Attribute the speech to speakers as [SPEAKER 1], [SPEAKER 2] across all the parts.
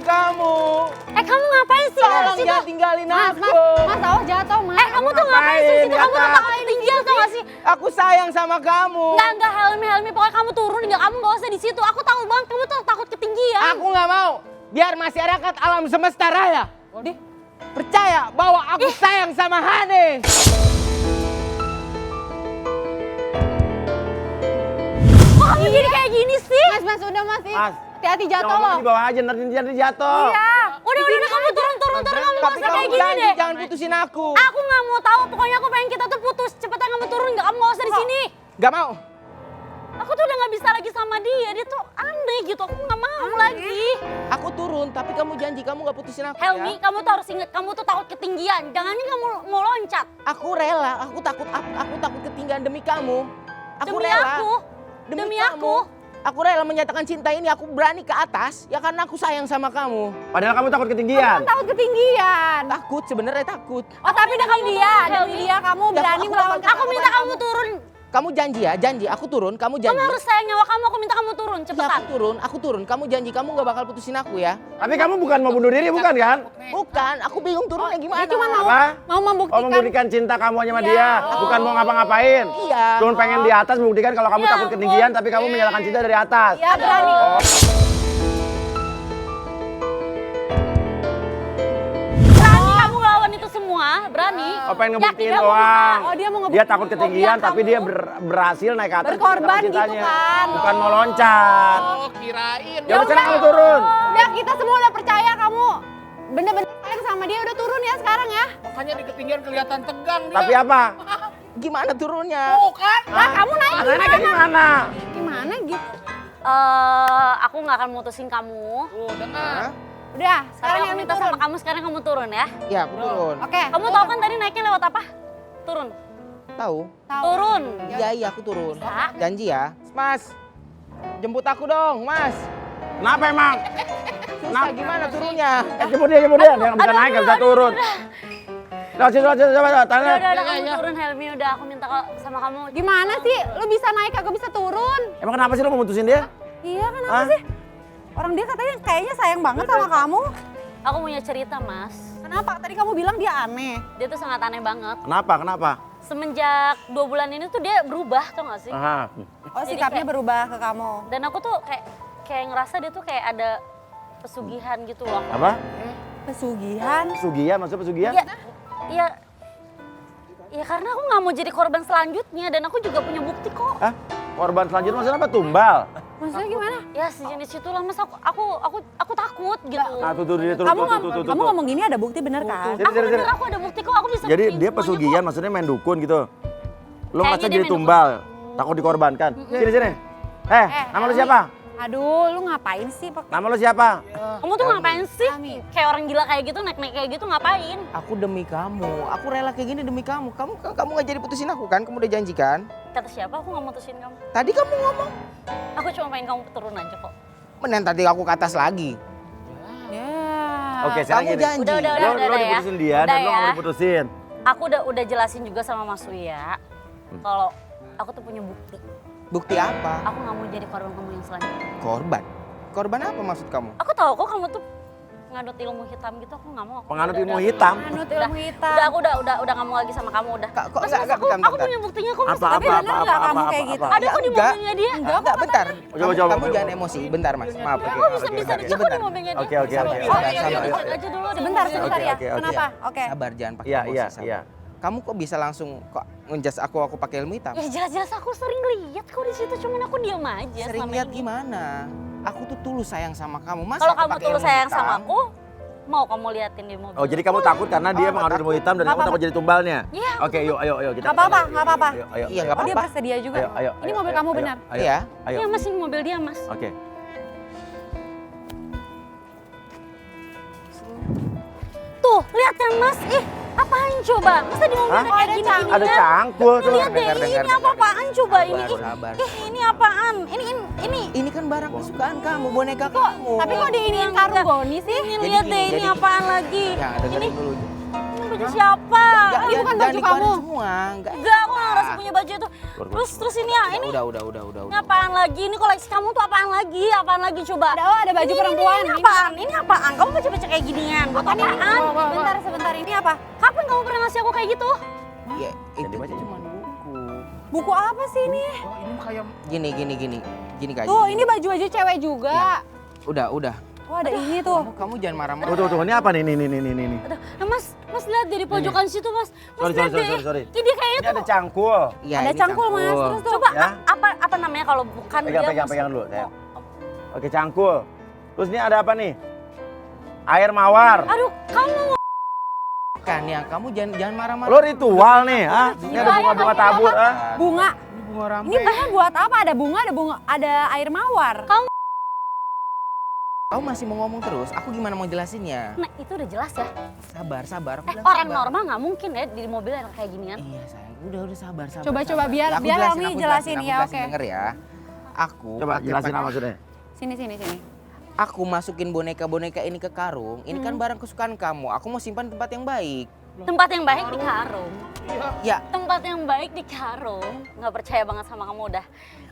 [SPEAKER 1] kamu.
[SPEAKER 2] Kamu ngapain sih?
[SPEAKER 1] Tolong jangan tinggalin aku.
[SPEAKER 3] Mas, awas jatuh, Mas.
[SPEAKER 2] Kamu tuh ngapain sih? Kamu tuh takut ketinggian tau gak sih?
[SPEAKER 1] Aku sayang sama kamu.
[SPEAKER 2] Enggak, Helmi, pokoknya kamu turun, kamu gak usah di situ. Aku tahu banget kamu tuh takut ketinggian.
[SPEAKER 1] Aku nggak mau. Biar masyarakat alam semesta raya percaya bahwa aku sayang sama Hane.
[SPEAKER 2] Kok kamu jadi kayak gini sih?
[SPEAKER 3] Mas, udah Mas.
[SPEAKER 4] Mas.
[SPEAKER 3] Hati-hati jatuh loh.
[SPEAKER 4] Di bawah aja, nanti jatuh.
[SPEAKER 2] Iya. Udah, kamu turun, kamu gak
[SPEAKER 1] Tapi
[SPEAKER 2] usah kayak
[SPEAKER 1] kamu
[SPEAKER 2] gini
[SPEAKER 1] janji
[SPEAKER 2] deh.
[SPEAKER 1] jangan putusin aku.
[SPEAKER 2] Aku gak mau tahu, pokoknya aku pengen kita tuh putus. Cepetan kamu turun, kamu gak usah di sini.
[SPEAKER 1] Gak mau.
[SPEAKER 2] Aku tuh udah gak bisa lagi sama dia tuh aneh gitu, aku gak mau lagi.
[SPEAKER 1] Aku turun, tapi kamu janji kamu gak putusin aku
[SPEAKER 2] Helmi,
[SPEAKER 1] ya.
[SPEAKER 2] kamu tuh harus inget, kamu tuh takut ketinggian. Jangannya kamu mau loncat.
[SPEAKER 1] Aku rela, aku takut ketinggian demi kamu. Aku
[SPEAKER 2] Demi
[SPEAKER 1] rela.
[SPEAKER 2] aku, demi
[SPEAKER 1] kamu.
[SPEAKER 2] aku.
[SPEAKER 1] Aku rela menyatakan cinta ini, aku berani ke atas ya karena aku sayang sama kamu.
[SPEAKER 4] Padahal kamu takut ketinggian.
[SPEAKER 3] Takut ketinggian.
[SPEAKER 1] Takut, sebenarnya takut.
[SPEAKER 3] Oh, tapi demi dia kamu berani melawan
[SPEAKER 2] Aku minta kamu turun.
[SPEAKER 1] Kamu janji ya, janji. Aku turun, kamu janji.
[SPEAKER 2] Kamu harus sayang nyawa kamu, aku minta kamu turun,
[SPEAKER 1] Ya,
[SPEAKER 2] cepetan.
[SPEAKER 1] aku turun. Kamu janji kamu gak bakal putusin aku ya.
[SPEAKER 4] Tapi kamu bukan mau bunuh diri, bukan kan?
[SPEAKER 1] Bukan, aku bingung turunnya gimana.
[SPEAKER 3] Dia cuma
[SPEAKER 4] Apa?
[SPEAKER 3] mau membuktikan.
[SPEAKER 4] Oh, membuktikan cinta kamu sama dia, bukan mau ngapa-ngapain.
[SPEAKER 1] Iya.
[SPEAKER 4] Cuma pengen di atas membuktikan kalau kamu
[SPEAKER 2] Ya
[SPEAKER 4] takut ketinggian, tapi kamu menyalakan cinta dari atas.
[SPEAKER 3] Iya, berani.
[SPEAKER 2] Berani kamu lawan itu semua, berani.
[SPEAKER 4] Oh, pengen ngebuktiin
[SPEAKER 2] Yakin kamu
[SPEAKER 4] doang.
[SPEAKER 3] Oh, dia mau
[SPEAKER 4] Dia
[SPEAKER 3] ngebuktiin.
[SPEAKER 4] takut ketinggian,
[SPEAKER 3] Oh,
[SPEAKER 4] tapi
[SPEAKER 3] kamu
[SPEAKER 4] dia berhasil naik ke atas.
[SPEAKER 3] berkorban
[SPEAKER 4] karena
[SPEAKER 3] gitu
[SPEAKER 4] cintanya.
[SPEAKER 3] kan.
[SPEAKER 4] Bukan mau loncat.
[SPEAKER 5] Oh, kirain.
[SPEAKER 4] Ya udah sekarang kamu turun.
[SPEAKER 3] Udah, kita semua udah percaya kamu. Bener-bener sayang sama dia, udah turun ya sekarang ya.
[SPEAKER 5] Makanya di ketinggian kelihatan tegang dia.
[SPEAKER 4] Tapi apa?
[SPEAKER 1] Gimana turunnya?
[SPEAKER 5] Tuh kan.
[SPEAKER 3] Lah, kamu naik
[SPEAKER 4] Naiknya gimana?
[SPEAKER 3] gimana gitu?
[SPEAKER 2] Aku nggak akan mutusin kamu.
[SPEAKER 5] Tuh, dengar.
[SPEAKER 3] Udah,
[SPEAKER 2] Sekarang
[SPEAKER 3] sekarang
[SPEAKER 2] aku
[SPEAKER 3] yang
[SPEAKER 2] minta
[SPEAKER 3] turun.
[SPEAKER 2] sama kamu, sekarang kamu turun ya.
[SPEAKER 1] Ya, aku turun.
[SPEAKER 3] Oke.
[SPEAKER 2] Kamu tahu kan tadi naiknya lewat apa? Turun.
[SPEAKER 1] Tahu?
[SPEAKER 2] Turun.
[SPEAKER 1] Iya, aku turun.
[SPEAKER 2] Bisa.
[SPEAKER 1] Janji ya. Mas, jemput aku dong, Mas.
[SPEAKER 4] Kenapa emang?
[SPEAKER 1] Susah gimana turunnya?
[SPEAKER 4] Jemput dia. Dia nggak bisa naik, nggak bisa turun. Coba, tanya.
[SPEAKER 2] Udah, kamu turun Helmi, udah aku minta sama kamu.
[SPEAKER 3] Gimana sih? Lu bisa naik kagak bisa turun?
[SPEAKER 4] Emang kenapa sih lo mau mutusin dia?
[SPEAKER 3] Iya, kenapa
[SPEAKER 4] Hah?
[SPEAKER 3] sih? Orang dia katanya kayaknya sayang banget sama kamu.
[SPEAKER 2] Aku punya cerita, Mas.
[SPEAKER 3] Kenapa? Tadi kamu bilang dia aneh.
[SPEAKER 2] Dia tuh sangat aneh banget.
[SPEAKER 4] Kenapa?
[SPEAKER 2] Semenjak 2 bulan ini tuh dia berubah, tau gak sih?
[SPEAKER 4] Aha.
[SPEAKER 3] Oh,
[SPEAKER 2] Jadi
[SPEAKER 3] sikapnya
[SPEAKER 2] kayak-
[SPEAKER 3] berubah ke kamu.
[SPEAKER 2] Dan aku tuh kayak ngerasa dia tuh kayak ada pesugihan gitu loh.
[SPEAKER 4] Apa?
[SPEAKER 3] Pesugihan.
[SPEAKER 4] Pesugihan, maksudnya pesugihan?
[SPEAKER 2] Iya karena aku nggak mau jadi korban selanjutnya dan aku juga punya bukti kok.
[SPEAKER 4] Hah? Korban selanjutnya maksudnya apa? Tumbal?
[SPEAKER 3] Maksudnya gimana?
[SPEAKER 2] Ya sejenis itulah Mas, aku takut gitu.
[SPEAKER 4] Nah, tuh dia turun.
[SPEAKER 3] Kamu ngomong gini ada bukti bener kan?
[SPEAKER 4] Sini,
[SPEAKER 2] Aku
[SPEAKER 4] sini,
[SPEAKER 2] bener,
[SPEAKER 4] sini.
[SPEAKER 2] aku ada bukti kok, aku bisa
[SPEAKER 4] Jadi
[SPEAKER 2] buktiin
[SPEAKER 4] dia
[SPEAKER 2] semuanya
[SPEAKER 4] pesugihan,
[SPEAKER 2] kok.
[SPEAKER 4] maksudnya main dukun gitu. Lo
[SPEAKER 2] Kayaknya
[SPEAKER 4] ngerasa
[SPEAKER 2] dia
[SPEAKER 4] jadi
[SPEAKER 2] main
[SPEAKER 4] tumbal, takut dikorbankan. Sini. Nama lu siapa?
[SPEAKER 3] Aduh, lu ngapain sih pakai?
[SPEAKER 4] Nama lu siapa?
[SPEAKER 2] Kamu tuh ngapain sih? Kayak orang gila kayak gitu, naik-naik kayak gitu ngapain?
[SPEAKER 1] Aku demi kamu. Aku rela kayak gini demi kamu. Kamu nggak jadi putusin aku kan? Kamu udah janji kan?
[SPEAKER 2] Kata siapa? Aku nggak mutusin kamu.
[SPEAKER 1] Tadi kamu ngomong.
[SPEAKER 2] Aku cuma pengen kamu turun aja kok.
[SPEAKER 1] Mending tadi aku ke atas lagi.
[SPEAKER 3] Ya.
[SPEAKER 4] Oke, sekarang
[SPEAKER 1] Kamu
[SPEAKER 4] gini.
[SPEAKER 1] janji.
[SPEAKER 4] Lo
[SPEAKER 2] ya.
[SPEAKER 4] diputusin dia
[SPEAKER 2] Udah
[SPEAKER 4] dan lo
[SPEAKER 2] ya.
[SPEAKER 4] nggak diputusin.
[SPEAKER 2] Aku udah jelasin juga sama Mas Uya kalau aku tuh punya bukti.
[SPEAKER 1] Bukti apa?
[SPEAKER 2] Aku nggak mau jadi korban kamu yang selanjutnya.
[SPEAKER 1] Korban. Korban apa maksud kamu?
[SPEAKER 2] Aku tahu kok kamu tuh ngadut ilmu hitam gitu, aku nggak mau.
[SPEAKER 4] Penganut
[SPEAKER 2] Udah,
[SPEAKER 4] ilmu
[SPEAKER 2] udah.
[SPEAKER 4] hitam.
[SPEAKER 3] Anut
[SPEAKER 2] Udah,
[SPEAKER 3] ilmu hitam.
[SPEAKER 2] udah nggak mau lagi sama kamu udah.
[SPEAKER 1] Kok
[SPEAKER 2] Mas,
[SPEAKER 1] enggak,
[SPEAKER 2] aku
[SPEAKER 1] bentar.
[SPEAKER 2] punya buktinya kok Mas.
[SPEAKER 4] Apa,
[SPEAKER 3] Tapi bener nggak kamu kayak gitu?
[SPEAKER 2] Ada kok di
[SPEAKER 1] Enggak.
[SPEAKER 2] mobilnya dia.
[SPEAKER 1] Enggak, bentar.
[SPEAKER 4] Coba.
[SPEAKER 1] Kamu jangan emosi. Bentar, Mas. Maaf.
[SPEAKER 2] Kok bisa
[SPEAKER 1] Oke,
[SPEAKER 2] bisa
[SPEAKER 1] oke,
[SPEAKER 2] dicek kok di
[SPEAKER 1] bentar.
[SPEAKER 2] mobilnya dia.
[SPEAKER 4] Oke.
[SPEAKER 2] Oh iya,
[SPEAKER 1] Sabar.
[SPEAKER 2] dicek aja dulu di
[SPEAKER 3] Sebentar
[SPEAKER 2] mobilnya.
[SPEAKER 3] ya.
[SPEAKER 4] oke.
[SPEAKER 3] Kenapa? Oke.
[SPEAKER 1] Sabar, jangan pakai
[SPEAKER 4] Iya,
[SPEAKER 1] emosi.
[SPEAKER 4] iya,
[SPEAKER 1] sabar.
[SPEAKER 4] iya.
[SPEAKER 1] Kamu kok bisa langsung kok ngejas aku pakai ilmu hitam?
[SPEAKER 2] Ya jelas-jelas aku sering lihat kok di situ, cuman aku diam aja
[SPEAKER 1] Sering
[SPEAKER 2] selama
[SPEAKER 1] lihat
[SPEAKER 2] ini.
[SPEAKER 1] gimana? Aku tuh tulus sayang sama kamu. Masa
[SPEAKER 2] Kalau
[SPEAKER 1] aku
[SPEAKER 2] kamu
[SPEAKER 1] pakai
[SPEAKER 2] tulus
[SPEAKER 1] ilmu
[SPEAKER 2] sayang
[SPEAKER 1] hitam?
[SPEAKER 2] sama aku, mau kamu liatin di mobil.
[SPEAKER 4] Oh, jadi kamu takut karena dia menganut ilmu hitam dan kamu takut jadi tumbalnya?
[SPEAKER 2] Iya.
[SPEAKER 4] Oke, yuk, ayo kita.
[SPEAKER 3] Nggak apa-apa, nggak apa-apa.
[SPEAKER 4] Ayo.
[SPEAKER 1] Iya, nggak
[SPEAKER 3] Oh, dia
[SPEAKER 1] apa-apa.
[SPEAKER 3] bersedia juga.
[SPEAKER 4] Ayo.
[SPEAKER 3] Ini mobil kamu benar.
[SPEAKER 4] Ayo.
[SPEAKER 1] Iya.
[SPEAKER 4] Ayo.
[SPEAKER 2] Iya Mas, ini mobil dia Mas.
[SPEAKER 4] Oke.
[SPEAKER 2] Tuh, lihat kan Mas. Ih, apaan coba? Masa di mobil
[SPEAKER 4] Hah?
[SPEAKER 2] ada kayak gini?
[SPEAKER 4] Ada cangkul tuh.
[SPEAKER 2] Lihat deh, ini apa-apaan coba ini?
[SPEAKER 1] Sabar.
[SPEAKER 2] Ini apaan? Ini.
[SPEAKER 1] Ini kan barang kesukaan kamu, boneka kamu.
[SPEAKER 3] Tapi kok diiniin karung Boni sih?
[SPEAKER 2] Ini
[SPEAKER 1] Jadi
[SPEAKER 2] lihat
[SPEAKER 1] gini,
[SPEAKER 2] deh, ini
[SPEAKER 1] jadi-
[SPEAKER 2] apaan lagi?
[SPEAKER 1] Ya, dengerin dulu.
[SPEAKER 2] Ini baju siapa?
[SPEAKER 3] Ini bukan
[SPEAKER 1] Jangan
[SPEAKER 3] baju
[SPEAKER 1] dikeluarin
[SPEAKER 3] kamu.
[SPEAKER 1] semua. Enggak.
[SPEAKER 2] Enggak, aku nggak masih punya baju itu. Terus ini ya, ini
[SPEAKER 1] Udah.
[SPEAKER 2] ini apaan lagi? Ini koleksi kamu tuh apaan lagi? Apaan lagi coba?
[SPEAKER 3] Ada baju perempuan.
[SPEAKER 2] Ini apaan? Ini apaan? Kamu baca-baca kayak ginian. Buat
[SPEAKER 3] Apa nih?
[SPEAKER 2] apaan?
[SPEAKER 3] Sebentar, ini apa?
[SPEAKER 2] Kapan kamu pernah ngasih aku kayak gitu?
[SPEAKER 1] Ya, itu
[SPEAKER 4] dibaca.
[SPEAKER 1] cuma buku.
[SPEAKER 3] Buku apa sih ini?
[SPEAKER 5] Oh, ini kayak
[SPEAKER 1] Gini Kak.
[SPEAKER 3] Tuh, ini baju-baju cewek juga.
[SPEAKER 1] Udah.
[SPEAKER 3] Oh, ada ini tuh.
[SPEAKER 1] Kamu jangan marah-marah.
[SPEAKER 4] Tuh, ini apa nih? Nih.
[SPEAKER 2] Aduh, nah, mas lihat dari pojokan situ mas. Mas lihat deh.
[SPEAKER 4] Sorry.
[SPEAKER 2] Ini kayaknya
[SPEAKER 4] Ini
[SPEAKER 2] tuh.
[SPEAKER 4] ada cangkul.
[SPEAKER 1] Iya,
[SPEAKER 3] Ada
[SPEAKER 1] ini
[SPEAKER 3] cangkul, Mas. Terus tuh.
[SPEAKER 2] Coba
[SPEAKER 4] Ya.
[SPEAKER 2] apa namanya kalau bukan dia
[SPEAKER 4] Pegang dulu. Saya. Oke, cangkul. Terus ini ada apa nih? Air mawar.
[SPEAKER 2] Aduh, kamu
[SPEAKER 1] Kan ya, kamu jangan marah-marah.
[SPEAKER 4] Lo ritual nih, ah? Ini ada bunga-bunga tabur, ah?
[SPEAKER 3] Bunga.
[SPEAKER 5] ini bunga rampai.
[SPEAKER 3] Ini bahan buat apa? Ada bunga, ada air mawar.
[SPEAKER 1] Kamu masih mau ngomong terus? Aku gimana mau jelasinnya?
[SPEAKER 2] nah itu udah jelas ya.
[SPEAKER 1] Sabar. Aku bilang
[SPEAKER 2] Orang
[SPEAKER 1] sabar.
[SPEAKER 2] normal nggak mungkin ya di mobil yang kayak ginian.
[SPEAKER 1] Iya sayang, udah sabar.
[SPEAKER 3] Coba,
[SPEAKER 1] sabar.
[SPEAKER 3] biar
[SPEAKER 1] Aku
[SPEAKER 3] Helmi
[SPEAKER 1] aku
[SPEAKER 3] jelasin, ya,
[SPEAKER 1] aku
[SPEAKER 3] oke.
[SPEAKER 1] Denger ya. Aku
[SPEAKER 4] Coba
[SPEAKER 1] pakai
[SPEAKER 4] jelasin
[SPEAKER 1] pakai-
[SPEAKER 4] apa maksudnya.
[SPEAKER 3] Sini.
[SPEAKER 1] Aku masukin boneka-boneka ini ke karung. Ini kan barang kesukaan kamu. Aku mau simpan di tempat yang baik.
[SPEAKER 2] Tempat yang baik di karung.
[SPEAKER 1] Ya,
[SPEAKER 2] Tempat yang baik di karung. Nggak percaya banget sama kamu udah.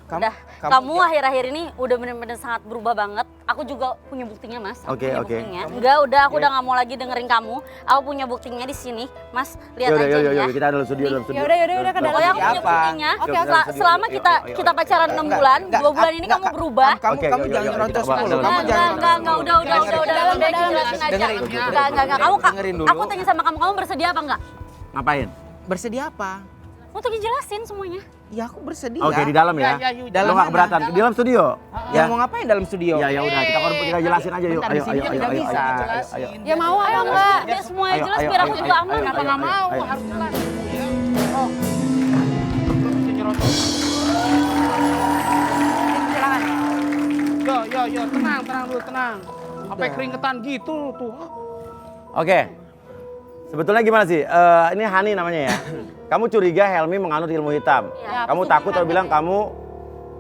[SPEAKER 1] Kamu-
[SPEAKER 2] Kamu akhir-akhir ini udah bener-bener sangat berubah banget. Aku juga punya buktinya, Mas. Aku
[SPEAKER 4] Oke,
[SPEAKER 2] punya
[SPEAKER 4] oke.
[SPEAKER 2] buktinya. Udah, aku udah nggak mau lagi dengerin kamu. Aku punya buktinya di sini, Mas. Lihat aja nih ya.
[SPEAKER 4] Kita dalam studio,
[SPEAKER 3] Ya udah ke dalam.
[SPEAKER 2] Pokoknya aku punya
[SPEAKER 1] Apa?
[SPEAKER 2] buktinya.
[SPEAKER 4] Oke,
[SPEAKER 2] Selama
[SPEAKER 4] yuk,
[SPEAKER 2] kita
[SPEAKER 4] yuk.
[SPEAKER 2] kita pacaran 6 bulan, 2 bulan ini kamu berubah.
[SPEAKER 1] Kamu
[SPEAKER 4] Oke,
[SPEAKER 1] kamu
[SPEAKER 4] yuk,
[SPEAKER 1] jangan
[SPEAKER 4] yuk,
[SPEAKER 1] nyerocos
[SPEAKER 4] kita
[SPEAKER 1] mulu.
[SPEAKER 4] bahas.
[SPEAKER 1] Kamu jangan.
[SPEAKER 2] Enggak, udah.
[SPEAKER 3] Dalam,
[SPEAKER 2] Udah
[SPEAKER 3] dalam.
[SPEAKER 2] jelasin aja.
[SPEAKER 1] Dengerin dulu.
[SPEAKER 2] Enggak.
[SPEAKER 1] Dengerin dulu.
[SPEAKER 2] Aku tanya sama kamu bersedia apa enggak?
[SPEAKER 4] Ngapain?
[SPEAKER 1] Bersedia apa?
[SPEAKER 2] Untuk dijelasin semuanya.
[SPEAKER 1] Ya aku bersedia.
[SPEAKER 4] Oke, di dalam ya.
[SPEAKER 5] yuk.
[SPEAKER 1] Dalam
[SPEAKER 4] Lo nggak
[SPEAKER 1] mana?
[SPEAKER 4] keberatan? Di dalam studio?
[SPEAKER 1] Ya mau ngapain dalam studio?
[SPEAKER 4] Ya udah, kita jelasin aja yuk.
[SPEAKER 1] Bentar, di sini juga bisa.
[SPEAKER 4] Ayo.
[SPEAKER 3] Ya mau apa enggak?
[SPEAKER 2] Biar semuanya
[SPEAKER 4] Ayo,
[SPEAKER 2] jelas
[SPEAKER 4] ayo,
[SPEAKER 2] biar aku
[SPEAKER 4] ayo,
[SPEAKER 2] juga
[SPEAKER 4] ayo,
[SPEAKER 2] aman.
[SPEAKER 4] ayo,
[SPEAKER 5] Kenapa nggak mau?
[SPEAKER 4] ayo.
[SPEAKER 5] Harus jelas. Bisa nyerocos.
[SPEAKER 3] Silakan.
[SPEAKER 5] Yo, tenang dulu, tenang. Sampai keringetan gitu tuh.
[SPEAKER 4] Oke. Sebetulnya gimana sih? Ini Hani namanya ya. Kamu curiga Helmi menganut ilmu hitam.
[SPEAKER 2] Iya.
[SPEAKER 4] Kamu takut atau bilang kamu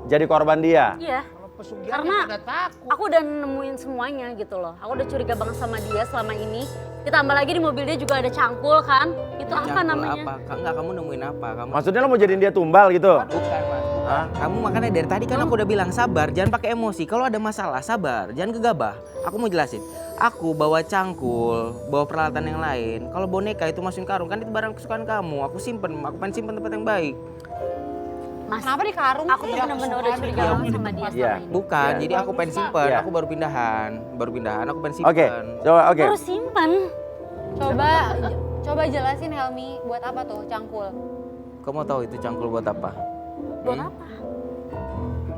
[SPEAKER 4] jadi korban dia.
[SPEAKER 2] Iya.
[SPEAKER 5] Kalau pesugihan
[SPEAKER 2] Karena
[SPEAKER 5] pada takut.
[SPEAKER 2] aku udah nemuin semuanya gitu loh. Aku udah curiga banget sama dia selama ini. Ditambah lagi di mobil dia juga ada cangkul kan. Itu apa
[SPEAKER 1] Cangkul
[SPEAKER 2] namanya?
[SPEAKER 1] Apa? Enggak, kamu nemuin apa? Kamu
[SPEAKER 4] Maksudnya lo mau jadiin dia tumbal gitu?
[SPEAKER 1] bukan, Mas.
[SPEAKER 4] Hah?
[SPEAKER 1] Kamu makanya dari tadi kan aku udah bilang sabar, jangan pakai emosi. Kalau ada masalah sabar, jangan gegabah. Aku mau jelasin. Aku bawa cangkul, bawa peralatan yang lain. Kalau boneka itu masukin karung kan itu barang kesukaan kamu. Aku pengen simpen tempat yang baik.
[SPEAKER 2] Mas,
[SPEAKER 3] Kenapa di karung
[SPEAKER 2] aku
[SPEAKER 3] sih?
[SPEAKER 2] tuh bener-bener udah curiga banget sama dia
[SPEAKER 4] Iya.
[SPEAKER 2] selama ini.
[SPEAKER 1] Bukan,
[SPEAKER 4] Iya.
[SPEAKER 1] jadi aku pengen simpen.
[SPEAKER 4] Iya.
[SPEAKER 1] Aku baru pindahan, aku pengen simpen.
[SPEAKER 4] Oke, coba oke.
[SPEAKER 2] Terus simpan.
[SPEAKER 3] Coba jelasin Helmi, buat apa tuh cangkul?
[SPEAKER 1] Kamu tahu itu cangkul buat apa?
[SPEAKER 2] Buat apa?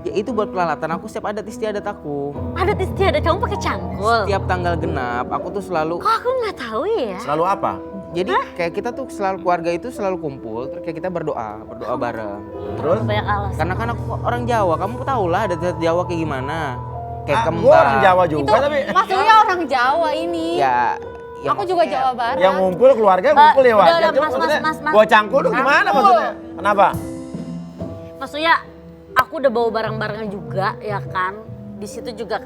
[SPEAKER 1] Ya itu buat peralatan aku setiap adat istiadat aku.
[SPEAKER 2] Adat istiadat kamu pakai cangkul.
[SPEAKER 1] Setiap tanggal genap aku tuh selalu
[SPEAKER 2] Kok aku nggak tahu ya?
[SPEAKER 4] Selalu apa?
[SPEAKER 1] jadi kayak kita tuh selalu keluarga itu selalu kumpul terus kayak kita berdoa bareng.
[SPEAKER 4] Terus?
[SPEAKER 2] Banyak alasan.
[SPEAKER 1] Karena kan aku orang Jawa, kamu tahu lah adat Jawa kayak gimana. Kayak
[SPEAKER 4] Gue
[SPEAKER 1] kembang.
[SPEAKER 4] orang Jawa juga tapi
[SPEAKER 3] Maksudnya orang Jawa ini.
[SPEAKER 1] Ya,
[SPEAKER 3] Aku juga Jawa Barat.
[SPEAKER 4] yang ngumpul keluarga ngumpul ya
[SPEAKER 2] udah,
[SPEAKER 4] wajar.
[SPEAKER 2] udah,
[SPEAKER 4] Cuma
[SPEAKER 2] Mas,
[SPEAKER 4] maksudnya
[SPEAKER 2] Mas.
[SPEAKER 4] gua cangkul tuh gimana maksudnya? Kenapa?
[SPEAKER 2] Maksudnya aku udah bawa barang-barangnya juga ya kan. Di situ juga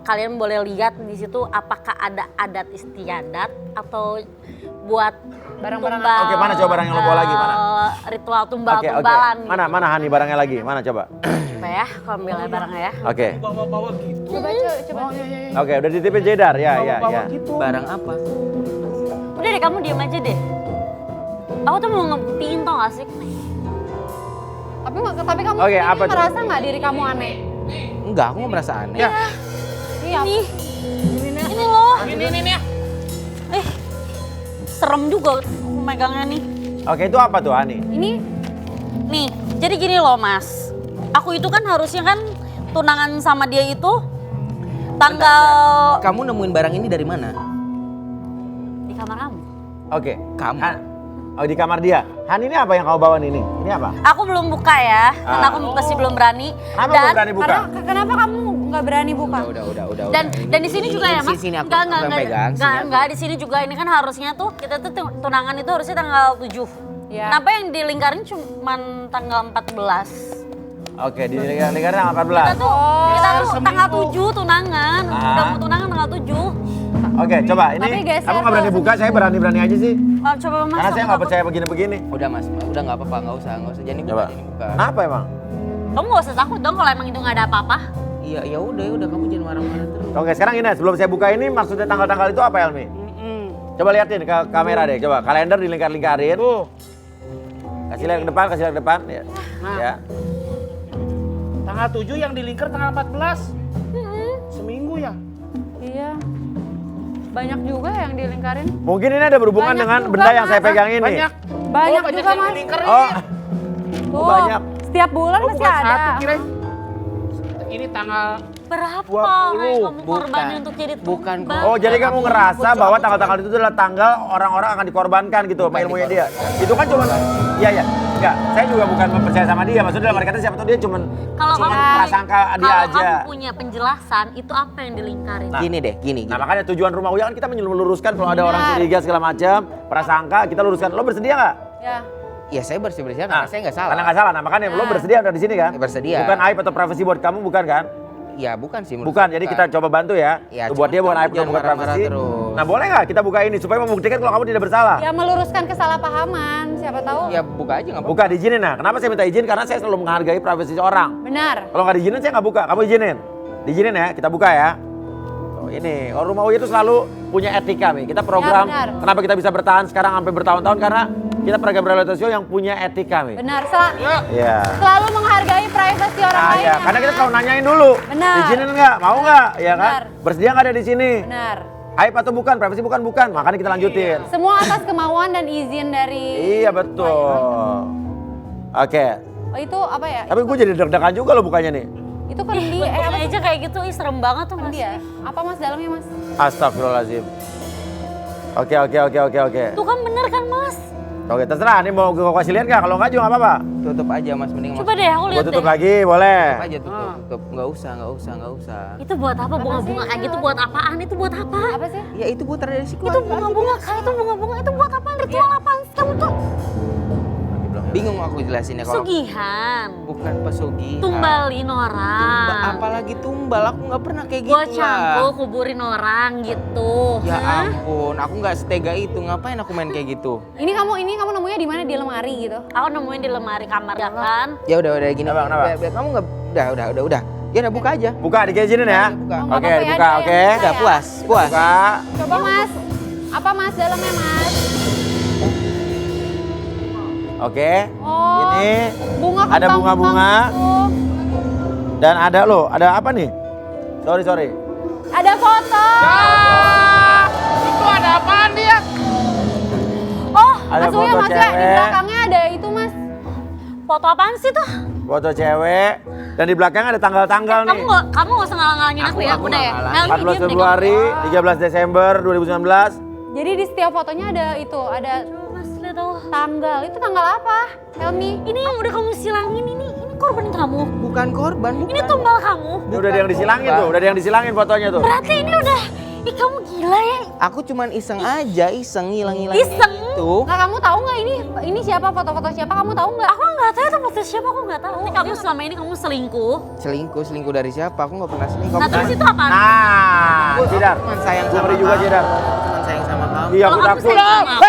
[SPEAKER 2] kalian boleh lihat di situ apakah ada adat istiadat atau buat
[SPEAKER 3] Barang-barang
[SPEAKER 2] tumbal,
[SPEAKER 4] Oke, mana coba barang yang lo bawa lagi, mana?
[SPEAKER 2] Ritual
[SPEAKER 4] Oke.
[SPEAKER 2] tumbal-tumbalan.
[SPEAKER 4] Mana Hani barangnya lagi? Mana coba?
[SPEAKER 2] Apa ya, kalau ambil barangnya ya.
[SPEAKER 4] Oke.
[SPEAKER 5] Bawa-bawa gitu.
[SPEAKER 3] Coba.
[SPEAKER 4] Oke, udah dititipin Jedar ya.
[SPEAKER 5] Bawa-bawa gitu.
[SPEAKER 1] barang apa?
[SPEAKER 2] Udah deh kamu diam aja deh. Aku tuh mau ngebuktiin tau gak sih?
[SPEAKER 3] Tapi kamu
[SPEAKER 4] Oke,
[SPEAKER 3] ini
[SPEAKER 4] apa tuh?
[SPEAKER 3] merasa nggak diri kamu aneh?
[SPEAKER 1] Enggak, aku nggak merasa aneh.
[SPEAKER 5] Ya.
[SPEAKER 3] Iya.
[SPEAKER 2] Ini loh.
[SPEAKER 5] Ini ya.
[SPEAKER 2] Serem juga megangnya nih.
[SPEAKER 4] Oke, itu apa tuh Hani?
[SPEAKER 3] Ini
[SPEAKER 2] Nih, jadi gini loh Mas. Aku itu kan harusnya kan tunangan sama dia itu tanggal
[SPEAKER 1] Kamu nemuin barang ini dari mana?
[SPEAKER 2] di kamar kamu.
[SPEAKER 4] Oke.
[SPEAKER 1] Kamu.
[SPEAKER 4] Oh, di kamar dia. Han, ini apa yang kau bawa ini? Ini apa?
[SPEAKER 2] Aku belum buka ya, karena aku masih belum berani.
[SPEAKER 4] Kenapa belum berani buka?
[SPEAKER 3] kenapa kamu nggak berani buka?
[SPEAKER 1] Udah.
[SPEAKER 2] Dan di sini juga ya Mas.
[SPEAKER 1] Sini aku
[SPEAKER 2] Enggak,
[SPEAKER 1] yang pegang. Sini aku.
[SPEAKER 2] enggak, di sini juga ini kan harusnya tuh kita tuh tunangan itu harusnya tanggal 7.
[SPEAKER 3] Ya.
[SPEAKER 2] Kenapa yang dilingkarin cuma tanggal 14?
[SPEAKER 4] Oke, di lingkaran tanggal
[SPEAKER 2] Kita
[SPEAKER 4] 14.
[SPEAKER 2] tuh tanggal
[SPEAKER 5] seminggu.
[SPEAKER 2] 7 tunangan. Udah mau tunangan tanggal 7.
[SPEAKER 4] Oke, coba ini
[SPEAKER 3] Tapi geser
[SPEAKER 4] kamu nggak berani
[SPEAKER 3] tuh.
[SPEAKER 4] buka, saya berani-berani aja sih.
[SPEAKER 2] Oh, coba mas.
[SPEAKER 4] Karena saya nggak percaya begini-begini.
[SPEAKER 1] Udah mas, udah nggak apa-apa, nggak usah, jangan dibuka,
[SPEAKER 4] Coba.
[SPEAKER 1] jangan dibuka.
[SPEAKER 4] Kenapa emang?
[SPEAKER 2] Kamu gak usah takut dong kalau emang itu nggak ada apa-apa.
[SPEAKER 1] Iya, ya udah kamu jangan marah-marah terus.
[SPEAKER 4] Oke, sekarang ini sebelum saya buka ini maksudnya tanggal-tanggal itu apa Helmi? Coba liatin ke kamera deh, coba kalender dilingkar-lingkarin.
[SPEAKER 5] Tuh.
[SPEAKER 4] Kasih lihat ke depan, kasih lihat ke depan. Ya.
[SPEAKER 5] Nah.
[SPEAKER 4] Ya.
[SPEAKER 5] Tanggal 7 yang dilingkar tanggal 14. Seminggu ya?
[SPEAKER 3] Iya. Banyak juga yang dilingkarin.
[SPEAKER 4] Mungkin ini ada berhubungan
[SPEAKER 3] Banyak
[SPEAKER 4] dengan
[SPEAKER 3] juga,
[SPEAKER 4] benda yang saya
[SPEAKER 3] Mas.
[SPEAKER 4] pegang ini.
[SPEAKER 5] Banyak.
[SPEAKER 3] Banyak
[SPEAKER 5] Oh,
[SPEAKER 3] juga,
[SPEAKER 5] yang
[SPEAKER 3] Mas.
[SPEAKER 5] dilingkar
[SPEAKER 4] Oh,
[SPEAKER 3] Tuh,
[SPEAKER 4] banyak.
[SPEAKER 3] Setiap bulan
[SPEAKER 5] Oh,
[SPEAKER 3] pasti
[SPEAKER 5] bukan
[SPEAKER 3] ada.
[SPEAKER 5] satu kira. Ini tanggal
[SPEAKER 2] Berapa
[SPEAKER 5] 20.
[SPEAKER 2] kamu korbannya untuk jadi
[SPEAKER 1] Bukan,
[SPEAKER 2] tumbal?
[SPEAKER 4] Oh, jadi kamu ngerasa bahwa tanggal-tanggal itu adalah tanggal orang-orang akan dikorbankan gitu sama ilmunya dia. Itu kan cuma iya. Enggak, saya juga bukan mempercaya sama dia. Maksudnya dalam arti kata siapa tahu dia cuma
[SPEAKER 2] Kalau
[SPEAKER 4] prasangka dia
[SPEAKER 2] kalau
[SPEAKER 4] aja.
[SPEAKER 2] kamu punya penjelasan, itu apa yang dilingkarin?
[SPEAKER 4] Nah.
[SPEAKER 1] Gini deh, gini.
[SPEAKER 4] Nah, makanya tujuan rumah Uya kan kita meluruskan kalau ada orang curiga segala macam, prasangka, kita luruskan. Lo bersedia nggak?
[SPEAKER 3] Ya.
[SPEAKER 1] Ya saya bersih-bersih karena saya nggak salah.
[SPEAKER 4] Karena nggak salah. Nah, makanya lo bersedia udah di sini kan?
[SPEAKER 1] Bersedia.
[SPEAKER 4] Bukan aib atau privasi buat kamu, bukan kan?
[SPEAKER 1] Ya bukan sih menurut
[SPEAKER 4] Bukan,
[SPEAKER 1] saya
[SPEAKER 4] jadi kita coba bantu ya.
[SPEAKER 1] Ya,
[SPEAKER 4] Tuh buat
[SPEAKER 1] cuma
[SPEAKER 4] dia bukan
[SPEAKER 1] kamu
[SPEAKER 4] aib
[SPEAKER 1] jangan
[SPEAKER 4] bukan
[SPEAKER 1] marah-marah
[SPEAKER 4] privasi.
[SPEAKER 1] terus.
[SPEAKER 4] Nah, boleh nggak kita buka ini supaya membuktikan kalau kamu tidak bersalah?
[SPEAKER 3] Ya meluruskan kesalahpahaman, siapa tahu.
[SPEAKER 1] Ya buka aja nggak apa-apa.
[SPEAKER 4] Buka diizinin. Nah, kenapa saya minta izin? Karena saya selalu menghargai privasi orang.
[SPEAKER 3] Benar.
[SPEAKER 4] Kalau nggak diizinin saya nggak buka. Kamu izinin. Diizinin ya, kita buka ya. Tuh, ini, kalau rumah Uya itu selalu punya etika nih. Kita program,
[SPEAKER 3] benar.
[SPEAKER 4] kenapa kita bisa bertahan sekarang sampai bertahun-tahun? Karena kita program reality show yang punya etika nih.
[SPEAKER 3] Benar.
[SPEAKER 4] Iya.
[SPEAKER 3] Selalu menghargai privasi orang
[SPEAKER 4] Nah,
[SPEAKER 3] lain.
[SPEAKER 4] ya, karena kita selalu nanyain dulu.
[SPEAKER 3] Benar.
[SPEAKER 4] Izinin nggak? Mau nggak? Ya kan?
[SPEAKER 3] Benar.
[SPEAKER 4] Bersedia nggak ada di sini?
[SPEAKER 3] Benar.
[SPEAKER 4] Aib atau bukan? Privasi bukan? Bukan. Makanya kita lanjutin.
[SPEAKER 3] Semua atas kemauan dan izin dari.
[SPEAKER 4] Iya betul. Oke.
[SPEAKER 3] Oh, itu apa ya?
[SPEAKER 4] Tapi gue jadi deg-degan juga loh bukanya nih.
[SPEAKER 3] Itu kendi.
[SPEAKER 2] Bentuknya
[SPEAKER 3] Apa sih?
[SPEAKER 2] aja kayak gitu, ih serem banget tuh mas.
[SPEAKER 3] Kendi ya? Apa mas dalamnya mas?
[SPEAKER 4] Astagfirullahaladzim. Oke.
[SPEAKER 2] Tuh kan bener kan mas?
[SPEAKER 4] Oke, terserah. Ini mau gue kasih lihat nggak? Kalau nggak juga nggak apa-apa.
[SPEAKER 1] Tutup aja mas, mending
[SPEAKER 2] Coba deh aku
[SPEAKER 4] Gue
[SPEAKER 2] lihat
[SPEAKER 4] tutup
[SPEAKER 2] deh.
[SPEAKER 4] lagi, boleh.
[SPEAKER 1] Tutup aja tutup. Nggak usah.
[SPEAKER 2] Itu buat apa? Bunga-bunga kayak gitu buat apaan? Itu buat apa?
[SPEAKER 3] Apa sih?
[SPEAKER 1] Ya itu buat tradisi
[SPEAKER 2] Itu bunga-bunga kayak itu bunga-bunga itu buat apaan? Ritual apaan sih kamu tuh?
[SPEAKER 1] Bingung aku jelasinnya kalau
[SPEAKER 2] Sugihan.
[SPEAKER 1] bukan pesugihan.
[SPEAKER 2] Tumbalin orang.
[SPEAKER 1] Apalagi tumbal, aku nggak pernah kayak gitu
[SPEAKER 2] Buat
[SPEAKER 1] lah.
[SPEAKER 2] cangkul kuburin orang gitu.
[SPEAKER 1] Ya
[SPEAKER 2] Hah?
[SPEAKER 1] ampun, aku nggak setega itu. Ngapain aku main kayak gitu?
[SPEAKER 3] Ini kamu nemunya di mana? Di lemari gitu?
[SPEAKER 2] Aku nemuin di lemari kamar ya kan.
[SPEAKER 1] Ya udah gini.
[SPEAKER 4] Kenapa, kenapa?
[SPEAKER 1] Biar kamu nggak udah. Ya udah buka aja.
[SPEAKER 4] Buka, izinin ya.
[SPEAKER 1] Buka.
[SPEAKER 3] Oh, nggak
[SPEAKER 4] Oke,
[SPEAKER 3] apa-apa ya,
[SPEAKER 4] buka,
[SPEAKER 3] ada
[SPEAKER 4] oke.
[SPEAKER 3] yang buka
[SPEAKER 1] Udah
[SPEAKER 3] ya.
[SPEAKER 1] puas.
[SPEAKER 4] Buka.
[SPEAKER 3] Coba mas. Apa mas dalamnya mas?
[SPEAKER 4] Oke.
[SPEAKER 3] Oh.
[SPEAKER 4] Ini
[SPEAKER 3] Bunga
[SPEAKER 4] ada
[SPEAKER 3] kembang
[SPEAKER 4] bunga-bunga.
[SPEAKER 3] gitu.
[SPEAKER 4] dan ada loh, ada apa nih? Sorry.
[SPEAKER 3] Ada foto.
[SPEAKER 5] itu ada apaan dia?
[SPEAKER 3] Oh,
[SPEAKER 4] Ada
[SPEAKER 3] Mas Uya,
[SPEAKER 4] foto
[SPEAKER 3] Mas Uya, di
[SPEAKER 4] cewek.
[SPEAKER 3] belakangnya ada itu mas.
[SPEAKER 2] Foto apaan sih tuh?
[SPEAKER 4] Foto cewek dan di belakang ada tanggal-tanggal nih.
[SPEAKER 2] Kamu gak usah ngalang-ngalangin aku ya,
[SPEAKER 1] Aku
[SPEAKER 2] udah ya.
[SPEAKER 1] nggak ngalang.
[SPEAKER 2] Melly,
[SPEAKER 4] 14
[SPEAKER 2] diem deh
[SPEAKER 4] Februari, 13 Desember 2019.
[SPEAKER 3] Jadi di setiap fotonya ada itu, ada
[SPEAKER 2] kamu. Mas lihat tuh.
[SPEAKER 3] tanggal. Itu tanggal apa? Helmi.
[SPEAKER 2] Ini yang udah kamu silangin ini korban kamu.
[SPEAKER 1] Bukan korban, bukan.
[SPEAKER 2] Ini tumbal kamu.
[SPEAKER 4] Ini udah ada yang disilangin tuh, udah ada yang disilangin fotonya tuh.
[SPEAKER 2] Berarti ini udah, ih kamu gila ya.
[SPEAKER 1] Aku cuman iseng aja, ngilang-ngilang
[SPEAKER 2] Iseng?
[SPEAKER 1] itu.
[SPEAKER 3] Nah kamu tahu nggak ini siapa foto-foto siapa? Kamu tahu nggak?
[SPEAKER 2] Aku nggak tahu itu foto siapa, aku nggak tahu. Nih, kamu selama ini kamu selingkuh.
[SPEAKER 1] Selingkuh dari siapa? Aku nggak pernah selingkuh.
[SPEAKER 2] Nah
[SPEAKER 1] Aku
[SPEAKER 2] terus itu apaan?
[SPEAKER 4] Nah, Cidar.
[SPEAKER 1] cuman sayang
[SPEAKER 4] Gua
[SPEAKER 1] sama
[SPEAKER 4] ngeri juga,
[SPEAKER 1] kamu.
[SPEAKER 4] Cidar.
[SPEAKER 1] Aku cuman sayang sama kamu.
[SPEAKER 4] Iya,
[SPEAKER 2] Kalau
[SPEAKER 4] aku
[SPEAKER 2] kamu
[SPEAKER 4] takut.
[SPEAKER 2] sayang sama aku,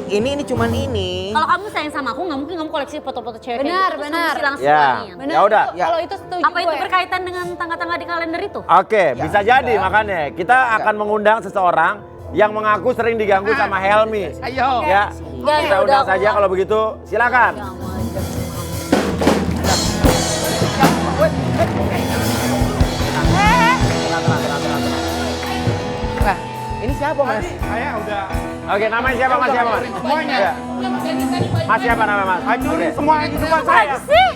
[SPEAKER 1] Ini cuman ini.
[SPEAKER 2] kalau kamu sayang sama aku, nggak mungkin kamu koleksi foto-foto cewek kayak
[SPEAKER 3] Benar,
[SPEAKER 2] gitu, terus
[SPEAKER 3] benar.
[SPEAKER 2] kamu silang
[SPEAKER 4] Ya.
[SPEAKER 2] silangin.
[SPEAKER 3] Benar.
[SPEAKER 4] Ya udah.
[SPEAKER 3] itu- Kalau itu setuju
[SPEAKER 2] Apa itu
[SPEAKER 3] gue.
[SPEAKER 2] berkaitan dengan tanggal-tanggal di kalender itu?
[SPEAKER 4] Oke,
[SPEAKER 1] Ya,
[SPEAKER 4] bisa jadi
[SPEAKER 1] enggak.
[SPEAKER 4] makanya kita akan mengundang seseorang yang mengaku sering diganggu sama Helmi.
[SPEAKER 5] Ayo.
[SPEAKER 4] Ya,
[SPEAKER 2] Enggak,
[SPEAKER 4] kita
[SPEAKER 2] udah,
[SPEAKER 4] undang
[SPEAKER 2] aku
[SPEAKER 4] saja
[SPEAKER 2] mau.
[SPEAKER 4] kalau begitu. Silakan.
[SPEAKER 2] Ya ampun.
[SPEAKER 1] Nah, ini siapa mas?
[SPEAKER 5] Saya udah
[SPEAKER 4] Oke, namanya siapa Mas? Siapa Mas?
[SPEAKER 5] semuanya.
[SPEAKER 4] Ya. Mas siapa namanya Mas?
[SPEAKER 5] hancurin
[SPEAKER 4] Oke.
[SPEAKER 5] semua kehidupan saya.
[SPEAKER 2] Sih?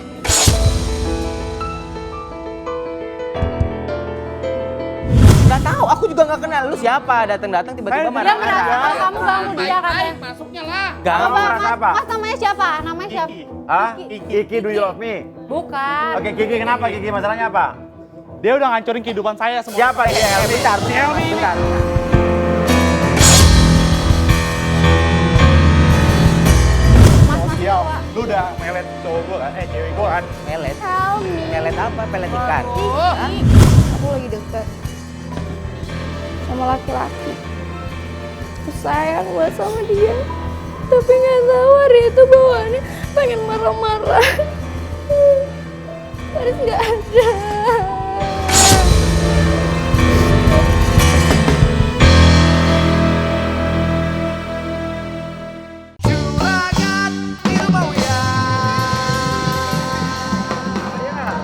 [SPEAKER 1] Gak tahu, aku juga nggak kenal. Lu siapa? Datang-datang tiba-tiba
[SPEAKER 3] Dia merasa
[SPEAKER 1] marah-marah.
[SPEAKER 3] kalau kamu ganggu dia katanya.
[SPEAKER 5] Masuknya lah.
[SPEAKER 1] Gak
[SPEAKER 4] Kamu merasa apa?
[SPEAKER 3] Mas namanya siapa? Namanya siapa?
[SPEAKER 4] Hah? Kiki, do you love me?
[SPEAKER 3] Bukan.
[SPEAKER 4] Oke, Kiki kenapa Kiki? Masalahnya apa?
[SPEAKER 5] Dia udah ngancurin kehidupan saya semua.
[SPEAKER 4] Siapa ini Helmi?
[SPEAKER 1] Bentar,
[SPEAKER 5] Helmi.
[SPEAKER 1] bentar.
[SPEAKER 3] Mas
[SPEAKER 5] Iya,
[SPEAKER 3] Jawa.
[SPEAKER 5] lu udah melet cowok gua kan, cewek gua kan.
[SPEAKER 1] Pelet.
[SPEAKER 3] Helmi.
[SPEAKER 1] Pelet apa? Pelet ikan.
[SPEAKER 5] Oh.
[SPEAKER 1] Aku lagi deket.
[SPEAKER 3] sama laki-laki. Aku sayang banget sama dia. Tapi nggak tahu hari itu bawaannya pengen marah-marah. Haris nggak ada.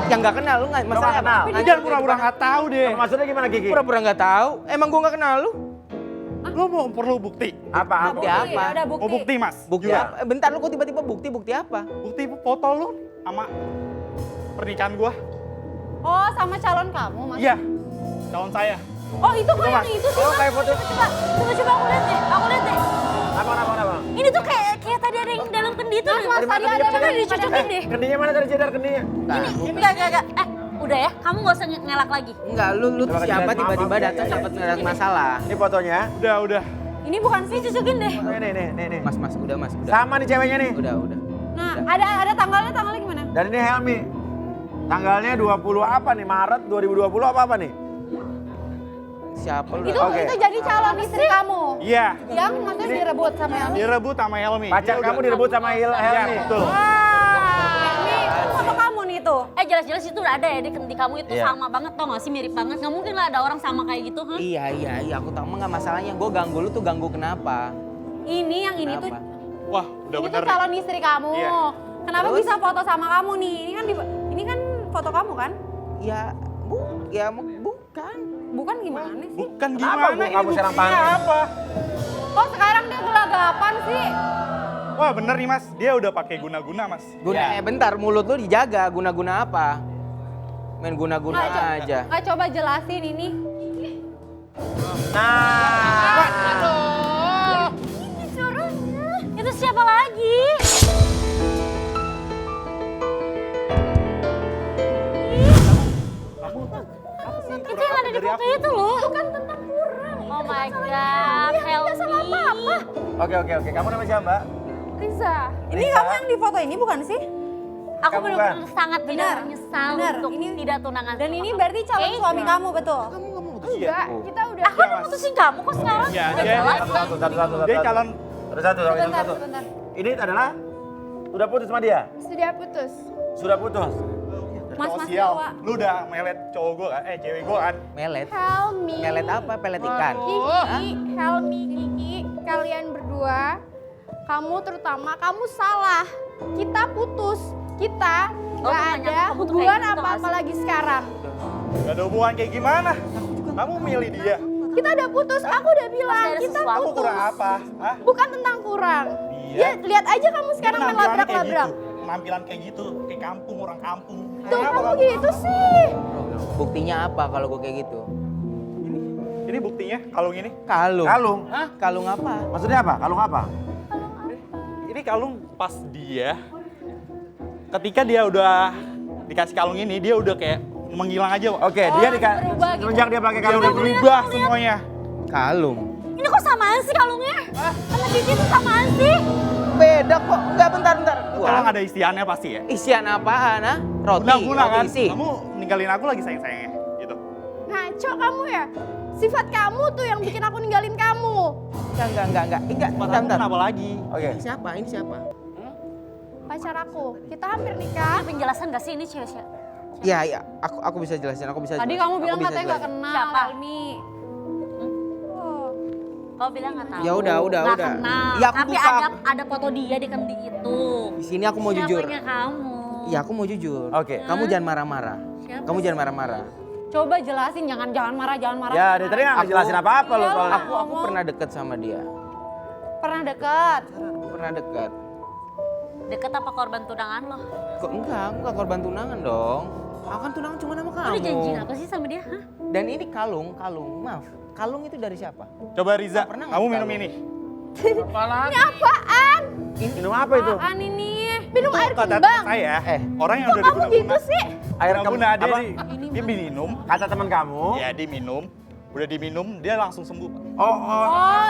[SPEAKER 1] Yang nggak kenal lu nggak masalah
[SPEAKER 4] nggak kenal?
[SPEAKER 1] apa?
[SPEAKER 5] Jangan pura-pura nggak tahu deh.
[SPEAKER 4] Maksudnya gimana Kiki?
[SPEAKER 1] Pura-pura nggak tahu. Emang gua nggak kenal lu?
[SPEAKER 5] Lu mau perlu bukti?
[SPEAKER 4] Apa?
[SPEAKER 1] Bukti apa?
[SPEAKER 3] Udah
[SPEAKER 5] Mau bukti mas?
[SPEAKER 1] Bukti
[SPEAKER 4] Iya.
[SPEAKER 1] apa? Bentar lu kok tiba-tiba bukti apa?
[SPEAKER 5] Bukti foto lu sama pernikahan gua.
[SPEAKER 3] Oh, sama calon kamu, Mas?
[SPEAKER 5] Iya, calon saya.
[SPEAKER 3] Oh, itu kok yang
[SPEAKER 5] Mas.
[SPEAKER 3] itu sih,
[SPEAKER 4] Oh,
[SPEAKER 3] Mas?
[SPEAKER 4] kayak foto.
[SPEAKER 2] Coba aku lihat deh, aku lihat deh.
[SPEAKER 4] Apa?
[SPEAKER 2] Ini tuh kayak tadi ada yang dalam kendi tuh.
[SPEAKER 3] Mas, tadi ada
[SPEAKER 2] Coba
[SPEAKER 3] yang
[SPEAKER 2] dicocokin deh.
[SPEAKER 4] Kendinya mana tadi cedar kendinya?
[SPEAKER 2] Enggak. Udah ya, kamu nggak usah ngelak lagi.
[SPEAKER 1] Enggak, lu tuh
[SPEAKER 4] Coba
[SPEAKER 1] siapa
[SPEAKER 4] kasih lihat.
[SPEAKER 1] tiba-tiba
[SPEAKER 4] Maaf,
[SPEAKER 1] datang
[SPEAKER 4] iya.
[SPEAKER 1] dapat ngeliat masalah.
[SPEAKER 4] Ini fotonya.
[SPEAKER 5] Udah.
[SPEAKER 3] Ini bukan sih.
[SPEAKER 2] Cocokin deh.
[SPEAKER 4] Nih.
[SPEAKER 1] Mas, udah Mas, udah.
[SPEAKER 4] Sama nih ceweknya nih.
[SPEAKER 1] Udah.
[SPEAKER 3] Nah, ada tanggalnya gimana?
[SPEAKER 4] Dan ini Helmi. Tanggalnya 20 apa nih? Maret 2020 apa nih?
[SPEAKER 1] Siapa lu?
[SPEAKER 4] Oke.
[SPEAKER 3] Itu jadi calon istri kamu.
[SPEAKER 5] Iya,
[SPEAKER 3] Yang maksudnya direbut sama Helmi.
[SPEAKER 5] direbut sama Helmi.
[SPEAKER 4] Pacar
[SPEAKER 5] Dia
[SPEAKER 4] kamu
[SPEAKER 5] udah-
[SPEAKER 4] direbut sama
[SPEAKER 5] Iya,
[SPEAKER 4] Helmi.
[SPEAKER 5] betul.
[SPEAKER 3] Ini foto kamu nih tuh.
[SPEAKER 2] Jelas-jelas itu udah ada ya di kendi kamu itu
[SPEAKER 4] Iya.
[SPEAKER 2] sama banget tau gak sih, mirip banget. Gak mungkin lah ada orang sama kayak gitu, ha?
[SPEAKER 1] Iya, aku tahu mah nggak masalahnya. Gue ganggu lu tuh ganggu kenapa?
[SPEAKER 3] Ini yang ini tuh.
[SPEAKER 1] Kenapa?
[SPEAKER 5] Wah, udah
[SPEAKER 3] Ini
[SPEAKER 5] bener.
[SPEAKER 3] tuh calon istri kamu.
[SPEAKER 5] Iya.
[SPEAKER 3] Kenapa
[SPEAKER 1] Terus?
[SPEAKER 3] bisa foto sama kamu nih? Ini kan foto kamu kan?
[SPEAKER 1] Bukan.
[SPEAKER 3] Bukan gimana sih?
[SPEAKER 5] Bukan
[SPEAKER 4] Kenapa
[SPEAKER 5] gimana,
[SPEAKER 4] kamu
[SPEAKER 5] ini
[SPEAKER 4] serang
[SPEAKER 5] buktinya
[SPEAKER 4] panggil?
[SPEAKER 5] apa?
[SPEAKER 3] Kok sekarang dia gelagapan sih?
[SPEAKER 5] Wah bener nih mas, dia udah pakai guna-guna mas.
[SPEAKER 1] Guna, bentar, mulut lu dijaga. Guna-guna apa? Main guna-guna aja.
[SPEAKER 3] Nggak coba jelasin ini.
[SPEAKER 4] Nah.
[SPEAKER 2] Itu siapa lagi? Itu yang ada di foto itu loh. Itu kan tentang kurang. Oh my god, Helmi. Salah apa-apa.
[SPEAKER 4] Oke. Kamu namanya siapa, Mbak?
[SPEAKER 3] Riza. Ini
[SPEAKER 4] Riza.
[SPEAKER 3] kamu yang di foto ini bukan sih?
[SPEAKER 2] Aku
[SPEAKER 4] Kamu
[SPEAKER 2] benar-benar
[SPEAKER 4] kan?
[SPEAKER 2] sangat tidak
[SPEAKER 3] Benar,
[SPEAKER 2] menyesal
[SPEAKER 3] benar.
[SPEAKER 2] untuk
[SPEAKER 3] Ini-
[SPEAKER 2] tidak tunangan.
[SPEAKER 3] Dan
[SPEAKER 2] sama
[SPEAKER 3] ini
[SPEAKER 2] kamu.
[SPEAKER 3] berarti calon
[SPEAKER 2] Eh,
[SPEAKER 3] suami kamu, betul?
[SPEAKER 5] Enggak,
[SPEAKER 3] kita udah.
[SPEAKER 2] Aku udah mutusin kamu kok sekarang.
[SPEAKER 5] Iya,
[SPEAKER 2] Udah
[SPEAKER 5] dia-
[SPEAKER 2] jelas.
[SPEAKER 4] Satu.
[SPEAKER 5] dia calon.
[SPEAKER 4] Satu.
[SPEAKER 3] Sebentar.
[SPEAKER 4] Ini adalah sudah putus sama dia?
[SPEAKER 3] Sudah putus.
[SPEAKER 4] Sudah putus.
[SPEAKER 3] Mas
[SPEAKER 5] Cowok sial.
[SPEAKER 3] Jawa.
[SPEAKER 5] Lu udah melet cowok gua kan? Cewek gua kan?
[SPEAKER 1] Melet.
[SPEAKER 3] Helmi.
[SPEAKER 1] Melet apa? Pelet ikan.
[SPEAKER 3] Kiki, Helmi, Kiki, kalian berdua, kamu terutama, kamu salah. Kita putus. Kita
[SPEAKER 2] Oh,
[SPEAKER 3] nggak
[SPEAKER 2] makanya
[SPEAKER 3] ada
[SPEAKER 2] kamu tuh
[SPEAKER 3] hubungan
[SPEAKER 2] kayak gitu nggak
[SPEAKER 3] apa-apa
[SPEAKER 2] sih?
[SPEAKER 3] lagi sekarang.
[SPEAKER 5] Gak ada hubungan kayak gimana? Kamu milih dia.
[SPEAKER 3] Kita udah putus, aku udah bilang.
[SPEAKER 2] Masih ada
[SPEAKER 3] Kita
[SPEAKER 2] sesuatu.
[SPEAKER 5] Kamu
[SPEAKER 3] putus.
[SPEAKER 5] kurang apa? Hah?
[SPEAKER 3] Bukan tentang kurang.
[SPEAKER 5] Iya.
[SPEAKER 3] Ya, lihat aja kamu sekarang
[SPEAKER 5] Dia
[SPEAKER 3] main
[SPEAKER 5] penampilannya kayak
[SPEAKER 3] labrak-labrak.
[SPEAKER 5] gitu. Penampilan kayak gitu, kayak kampung, orang kampung.
[SPEAKER 3] Tuh,
[SPEAKER 5] Kenapa
[SPEAKER 3] kamu gitu sih.
[SPEAKER 1] Buktinya apa kalau gue kayak gitu?
[SPEAKER 5] Ini buktinya, kalung ini.
[SPEAKER 1] Kalung.
[SPEAKER 4] Kalung?
[SPEAKER 1] Hah? Kalung apa?
[SPEAKER 4] Maksudnya apa? Kalung apa?
[SPEAKER 5] Ini kalung pas dia. Ketika dia udah dikasih kalung ini, dia udah kayak menghilang aja. Wak.
[SPEAKER 4] Oke, dia
[SPEAKER 3] berubah gitu.
[SPEAKER 4] semenjak dia pakai
[SPEAKER 5] Dia
[SPEAKER 4] kalung
[SPEAKER 5] udah
[SPEAKER 4] ini.
[SPEAKER 5] berubah semuanya.
[SPEAKER 1] Kalung.
[SPEAKER 2] Ini kok samaan sih kalungnya? Sama Cici tuh samaan sih?
[SPEAKER 1] Beda kok. Enggak, bentar.
[SPEAKER 5] Kalung ada isiannya pasti ya.
[SPEAKER 1] Isian apaan, ah? Roti.
[SPEAKER 5] Guna-guna
[SPEAKER 1] roti
[SPEAKER 5] kan?
[SPEAKER 1] isi.
[SPEAKER 5] Kamu ninggalin aku lagi sayang-sayangnya gitu.
[SPEAKER 3] Ngaco kamu ya. Sifat kamu tuh yang bikin aku ninggalin kamu.
[SPEAKER 1] Enggak.
[SPEAKER 5] Buat aku kenapa lagi?
[SPEAKER 4] Oke.
[SPEAKER 1] Ini siapa?
[SPEAKER 3] Pacar aku. Kita hampir nikah.
[SPEAKER 2] Ada penjelasan gak sih ini cewek siapa?
[SPEAKER 1] Iya. Aku bisa jelasin.
[SPEAKER 3] Tadi kamu bilang katanya nggak kenal,
[SPEAKER 2] Siapa?
[SPEAKER 3] Helmi. Oh.
[SPEAKER 2] Kau bilang gak tahu.
[SPEAKER 1] Ya udah.
[SPEAKER 2] Nggak kenal.
[SPEAKER 1] Ya, aku
[SPEAKER 2] Tapi
[SPEAKER 1] buka.
[SPEAKER 2] ada foto dia di kendi itu.
[SPEAKER 1] Di sini aku mau jujur.
[SPEAKER 2] Siapanya kamu?
[SPEAKER 1] Iya, aku mau jujur.
[SPEAKER 4] Oke.
[SPEAKER 1] Kamu jangan marah-marah.
[SPEAKER 2] Siapa
[SPEAKER 1] Kamu jangan marah-marah.
[SPEAKER 3] Coba jelasin, jangan marah.
[SPEAKER 4] Ya, dia tadi nggak ngejelasin apa-apa loh
[SPEAKER 3] Iya,
[SPEAKER 4] soalnya.
[SPEAKER 1] Aku pernah deket sama dia.
[SPEAKER 3] Pernah deket.
[SPEAKER 1] Pernah deket.
[SPEAKER 2] Deket apa korban tunangan lo?
[SPEAKER 1] Kok enggak, aku gak korban tunangan dong. Aku kan tunangan cuma sama
[SPEAKER 2] Lo
[SPEAKER 1] kamu.
[SPEAKER 2] udah janjian apa sih sama dia? Hah?
[SPEAKER 1] Dan ini kalung. Maaf. Kalung itu dari siapa?
[SPEAKER 5] Coba Riza,
[SPEAKER 1] Nggak pernah nggak
[SPEAKER 5] kamu
[SPEAKER 1] tahu.
[SPEAKER 5] minum ini.
[SPEAKER 3] Ini apaan?
[SPEAKER 4] Minum apa itu?
[SPEAKER 3] Apaan ini? Minum
[SPEAKER 5] Itu
[SPEAKER 3] air
[SPEAKER 5] kata
[SPEAKER 3] kembang.
[SPEAKER 5] saya,
[SPEAKER 1] Eh,
[SPEAKER 5] orang yang
[SPEAKER 3] Kok
[SPEAKER 5] udah
[SPEAKER 3] kamu
[SPEAKER 5] diguna-guna.
[SPEAKER 3] gitu sih?
[SPEAKER 4] Air
[SPEAKER 5] Guna-guna, dia,
[SPEAKER 4] apa?
[SPEAKER 5] dia minum,
[SPEAKER 4] Kata teman kamu.
[SPEAKER 5] ya diminum, udah diminum, dia langsung sembuh. Pak.
[SPEAKER 4] Oh,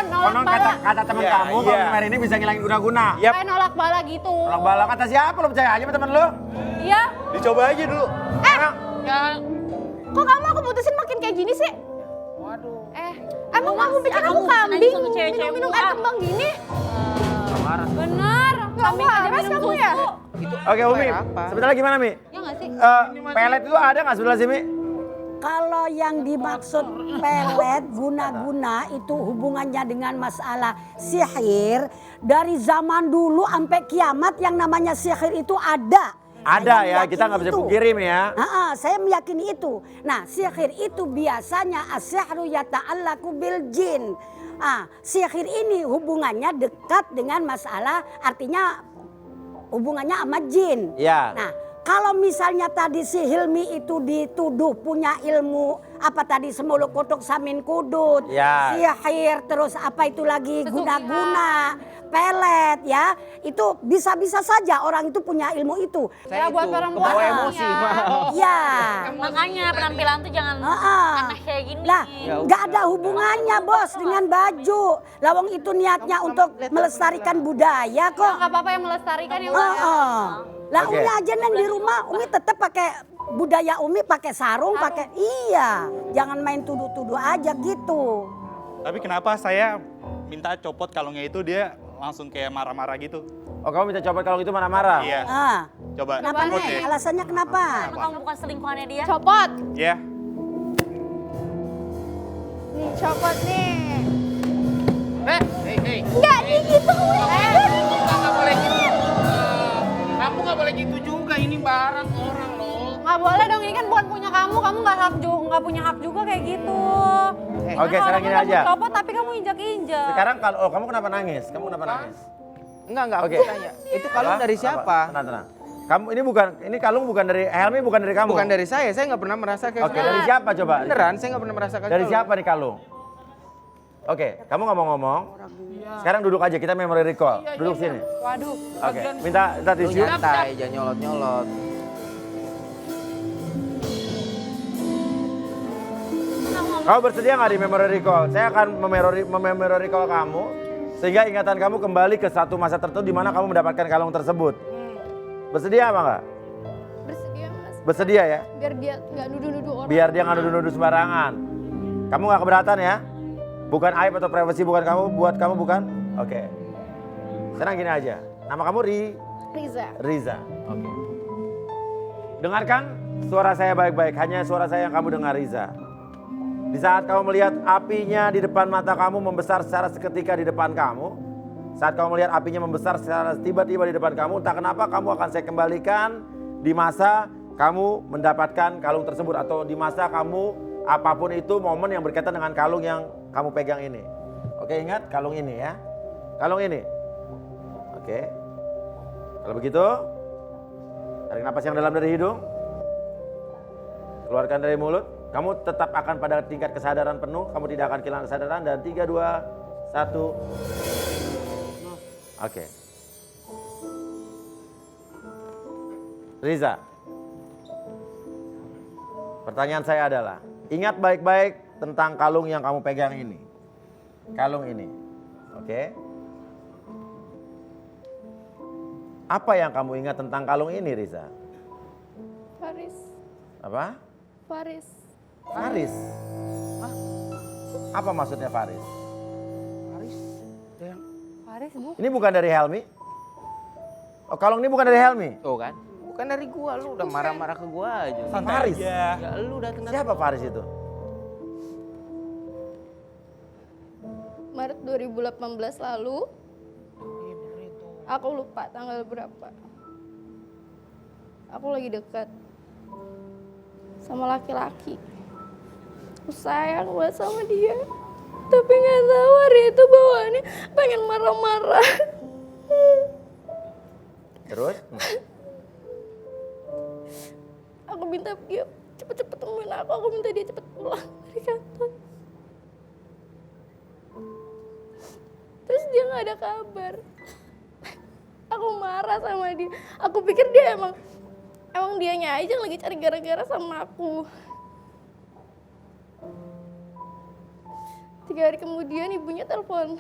[SPEAKER 3] nolak
[SPEAKER 4] konon
[SPEAKER 3] bala.
[SPEAKER 4] kata teman
[SPEAKER 5] Iya,
[SPEAKER 4] kamu kalau
[SPEAKER 5] iya.
[SPEAKER 4] minum air ini bisa ngilangin guna-guna.
[SPEAKER 5] Yap,
[SPEAKER 3] Kayak nolak bala gitu.
[SPEAKER 4] Orang bala kata siapa lo percaya aja sama temen lo?
[SPEAKER 3] Iya.
[SPEAKER 5] dicoba aja dulu.
[SPEAKER 4] Karena
[SPEAKER 3] Kok kamu aku putusin makin kayak gini sih?
[SPEAKER 1] Waduh.
[SPEAKER 3] Emang aku pikir
[SPEAKER 2] kamu
[SPEAKER 3] aku kambing
[SPEAKER 2] nanya sama cewek-cewek
[SPEAKER 3] minum
[SPEAKER 2] mulu,
[SPEAKER 3] air
[SPEAKER 2] ah.
[SPEAKER 3] kembang gini?
[SPEAKER 1] Marah.
[SPEAKER 3] Bener, nggak waras kamu ya?
[SPEAKER 1] Itu
[SPEAKER 4] Oke Umi,
[SPEAKER 1] air apa?
[SPEAKER 4] sebentar lagi gimana Mi?
[SPEAKER 3] Ya nggak sih?
[SPEAKER 4] Pelet itu ada nggak sebelah sini?
[SPEAKER 6] Kalau yang dimaksud pelet guna-guna itu hubungannya dengan masalah sihir. Dari zaman dulu sampai kiamat yang namanya sihir itu ada.
[SPEAKER 4] Ada
[SPEAKER 6] Saya
[SPEAKER 4] ya, kita nggak bisa
[SPEAKER 6] meyakini itu.
[SPEAKER 4] pungkiri Mi ya.
[SPEAKER 6] Saya meyakini itu. Nah, sihir itu biasanya as-sihru yata'allaku bil jin. Sihir ini hubungannya dekat dengan masalah, artinya hubungannya sama jin.
[SPEAKER 4] Ya.
[SPEAKER 6] Nah, kalau misalnya tadi si Hilmi itu dituduh punya ilmu apa tadi semuluk kutuk samin kudut,
[SPEAKER 4] Ya.
[SPEAKER 6] sihir, terus apa itu lagi guna-guna, pelet ya, itu bisa-bisa saja orang itu punya ilmu itu.
[SPEAKER 1] Saya
[SPEAKER 3] buat
[SPEAKER 1] itu,
[SPEAKER 3] perempuan
[SPEAKER 1] kebawa
[SPEAKER 3] ya.
[SPEAKER 1] emosi.
[SPEAKER 6] Ya.
[SPEAKER 2] Makanya penampilan tuh jangan
[SPEAKER 6] Heeh.
[SPEAKER 2] aneh kayak gini.
[SPEAKER 6] Lah,
[SPEAKER 1] Ya
[SPEAKER 6] nggak ada hubungannya bos dengan baju. Lawang itu niatnya untuk melestarikan budaya kok.
[SPEAKER 3] Nggak apa-apa yang melestarikan ya.
[SPEAKER 6] Lah
[SPEAKER 4] Oke.
[SPEAKER 6] Umi aja neng di rumah, Umi tetap pakai budaya Umi, pakai sarung, pakai iya. Jangan main tuduh-tuduh aja gitu.
[SPEAKER 5] Tapi kenapa saya minta copot kalungnya itu dia langsung kayak marah-marah gitu?
[SPEAKER 4] Oh kamu minta copot kalau gitu marah-marah?
[SPEAKER 5] Iya. Coba
[SPEAKER 6] Kenapa
[SPEAKER 5] copot
[SPEAKER 6] nih?
[SPEAKER 5] deh.
[SPEAKER 6] Alasannya kenapa?
[SPEAKER 2] Emang kamu bukan selingkuhannya dia?
[SPEAKER 3] Copot.
[SPEAKER 5] Ya.
[SPEAKER 3] Nih copot nih.
[SPEAKER 1] Hei.
[SPEAKER 3] Nggak gitu.
[SPEAKER 1] Nggak boleh gitu. Kamu nggak boleh gitu juga, ini barang orang loh.
[SPEAKER 3] Nggak boleh dong, ini kan bukan punya kamu nggak punya hak juga kayak gitu.
[SPEAKER 4] Oke, sekarang gini
[SPEAKER 3] Kamu
[SPEAKER 4] aja.
[SPEAKER 3] copot tapi kamu injak-injak.
[SPEAKER 4] Sekarang kalau kamu kenapa nangis? Kamu kenapa nangis?
[SPEAKER 1] Enggak,
[SPEAKER 4] Oke.
[SPEAKER 1] aku tanya. Itu kalung
[SPEAKER 4] Apa?
[SPEAKER 1] dari
[SPEAKER 4] Apa?
[SPEAKER 1] siapa?
[SPEAKER 4] Tenang. Kamu ini kalung bukan dari Helmi, bukan dari kamu.
[SPEAKER 1] Bukan dari saya nggak pernah merasakan.
[SPEAKER 4] Oke, dari siapa coba?
[SPEAKER 1] Beneran, saya nggak pernah merasakan.
[SPEAKER 4] Dari
[SPEAKER 1] kalung.
[SPEAKER 4] siapa nih kalung? Oke, kamu nggak mau ngomong. Sekarang duduk aja, kita memory recall. Duduk sini.
[SPEAKER 3] Waduh.
[SPEAKER 4] Oke, minta
[SPEAKER 1] Lu
[SPEAKER 4] tisu.
[SPEAKER 1] nyantai, jangan nyolot-nyolot.
[SPEAKER 4] Kamu bersedia nggak di memory recall? Saya akan memory recall kamu sehingga ingatan kamu kembali ke satu masa tertentu di mana kamu mendapatkan kalung tersebut. Bersedia apa nggak?
[SPEAKER 3] Bersedia mas.
[SPEAKER 4] Bersedia ya?
[SPEAKER 3] Biar dia nggak nuduh-nuduh orang.
[SPEAKER 4] Biar dia nggak nuduh-nuduh sembarangan. Kamu nggak keberatan ya? Bukan aib atau privasi bukan kamu, buat kamu bukan? Oke. Sekarang gini aja. Nama kamu
[SPEAKER 3] Riza.
[SPEAKER 4] Riza. Oke. Dengarkan suara saya baik-baik. Hanya suara saya yang kamu dengar, Riza. Di saat kamu melihat apinya di depan mata kamu membesar secara seketika di depan kamu. Saat kamu melihat apinya membesar secara tiba-tiba di depan kamu. Entah kenapa kamu akan saya kembalikan di masa kamu mendapatkan kalung tersebut. Atau di masa kamu apapun itu momen yang berkaitan dengan kalung yang kamu pegang ini. Oke, ingat kalung ini ya. Kalung ini. Oke. Kalau begitu, tarik napas yang dalam dari hidung. Keluarkan dari mulut. Kamu tetap akan pada tingkat kesadaran penuh. Kamu tidak akan kehilangan kesadaran. Dan 3, 2, 1. Oke. Riza. Pertanyaan saya adalah, ingat baik-baik tentang kalung yang kamu pegang ini. Kalung ini. Oke. Apa yang kamu ingat tentang kalung ini, Riza?
[SPEAKER 3] Faris.
[SPEAKER 4] Apa?
[SPEAKER 3] Faris.
[SPEAKER 4] Faris. Apa maksudnya Faris?
[SPEAKER 3] Faris bu.
[SPEAKER 4] Ini bukan dari Helmi? Oh, kalung ini bukan dari Helmi?
[SPEAKER 1] Tuh kan? Bukan dari gua, lu udah marah-marah ke gua aja.
[SPEAKER 5] Santai
[SPEAKER 4] Faris.
[SPEAKER 5] aja.
[SPEAKER 1] Ya lu datang.
[SPEAKER 4] Siapa Faris itu?
[SPEAKER 3] Maret 2018 lalu. Aku lupa tanggal berapa. Aku lagi dekat sama laki-laki. Aku sayang banget sama dia. Tapi nggak tahu hari itu bawaannya pengen marah-marah.
[SPEAKER 4] Terus?
[SPEAKER 3] Aku minta dia cepet-cepet temuin aku minta dia cepet pulang dari kantor. Terus dia nggak ada kabar. Aku marah sama dia. Aku pikir dia emang dianya aja yang lagi cari gara-gara sama aku. 3 hari kemudian ibunya telepon.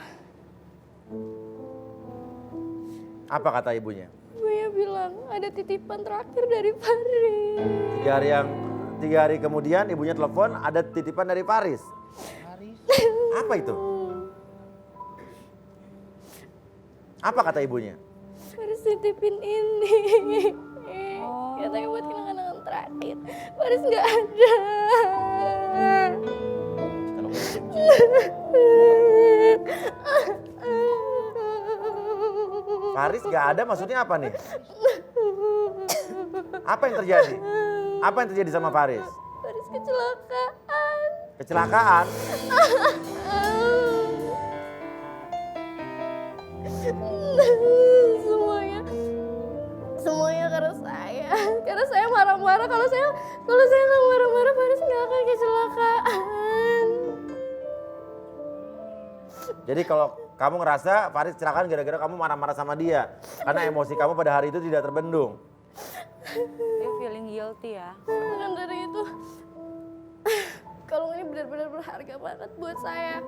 [SPEAKER 4] Apa kata ibunya?
[SPEAKER 3] Ibunya bilang ada titipan terakhir dari Faris.
[SPEAKER 4] 3 hari kemudian ibunya telepon ada titipan dari Faris. Apa itu? Apa kata ibunya?
[SPEAKER 3] Faris titipin ini. Katanya buat kenangan terakhir. Faris nggak ada.
[SPEAKER 4] Faris gak ada maksudnya apa nih? Apa yang terjadi? Apa yang terjadi sama Faris?
[SPEAKER 3] Faris kecelakaan.
[SPEAKER 4] Kecelakaan?
[SPEAKER 3] Semuanya karena saya marah-marah. Kalau saya nggak marah-marah, Faris nggak akan kecelakaan.
[SPEAKER 4] Jadi kalau kamu ngerasa Faris kecelakaan gara-gara kamu marah-marah sama dia. Karena emosi kamu pada hari itu tidak terbendung.
[SPEAKER 7] Dia feeling guilty ya.
[SPEAKER 3] Bukan dari itu. Kalung ini benar-benar berharga banget buat saya.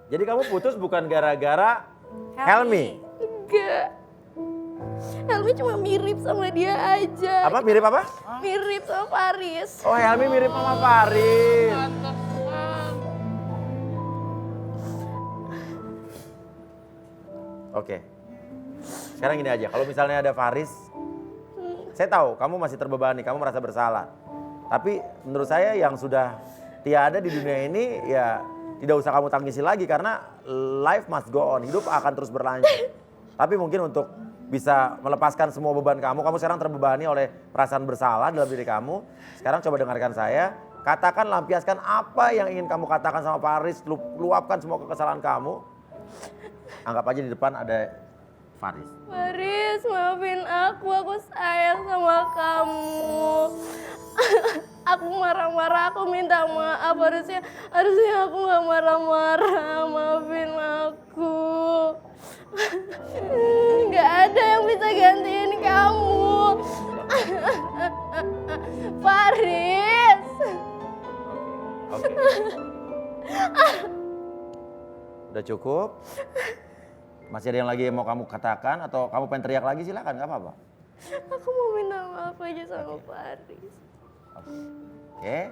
[SPEAKER 4] Jadi kamu putus bukan gara-gara Helmi?
[SPEAKER 3] Enggak. Helmi cuma mirip sama dia aja.
[SPEAKER 4] Apa mirip apa?
[SPEAKER 3] Mirip sama Faris.
[SPEAKER 4] Oh Helmi mirip sama Faris. Oke. Sekarang gini aja, kalau misalnya ada Faris, saya tahu kamu masih terbebani, kamu merasa bersalah. Tapi menurut saya yang sudah tiada di dunia ini ya tidak usah kamu tangisi lagi karena life must go on, hidup akan terus berlanjut. Tapi mungkin untuk bisa melepaskan semua beban kamu sekarang terbebani oleh perasaan bersalah dalam diri kamu. Sekarang coba dengarkan saya, katakan, lampiaskan apa yang ingin kamu katakan sama Faris, luapkan semua kekesalan kamu. Anggap aja di depan ada Faris.
[SPEAKER 3] Faris, maafin aku sayang sama kamu. Aku marah-marah, aku minta maaf. Harusnya aku gak marah-marah, maafin aku. Gak ada yang bisa gantiin kamu. Faris.
[SPEAKER 4] Oke. Udah cukup? Masih ada yang lagi mau kamu katakan atau kamu pengen teriak lagi silakan, nggak apa-apa.
[SPEAKER 3] Aku mau minta maaf aja sama Faris.
[SPEAKER 4] Oke.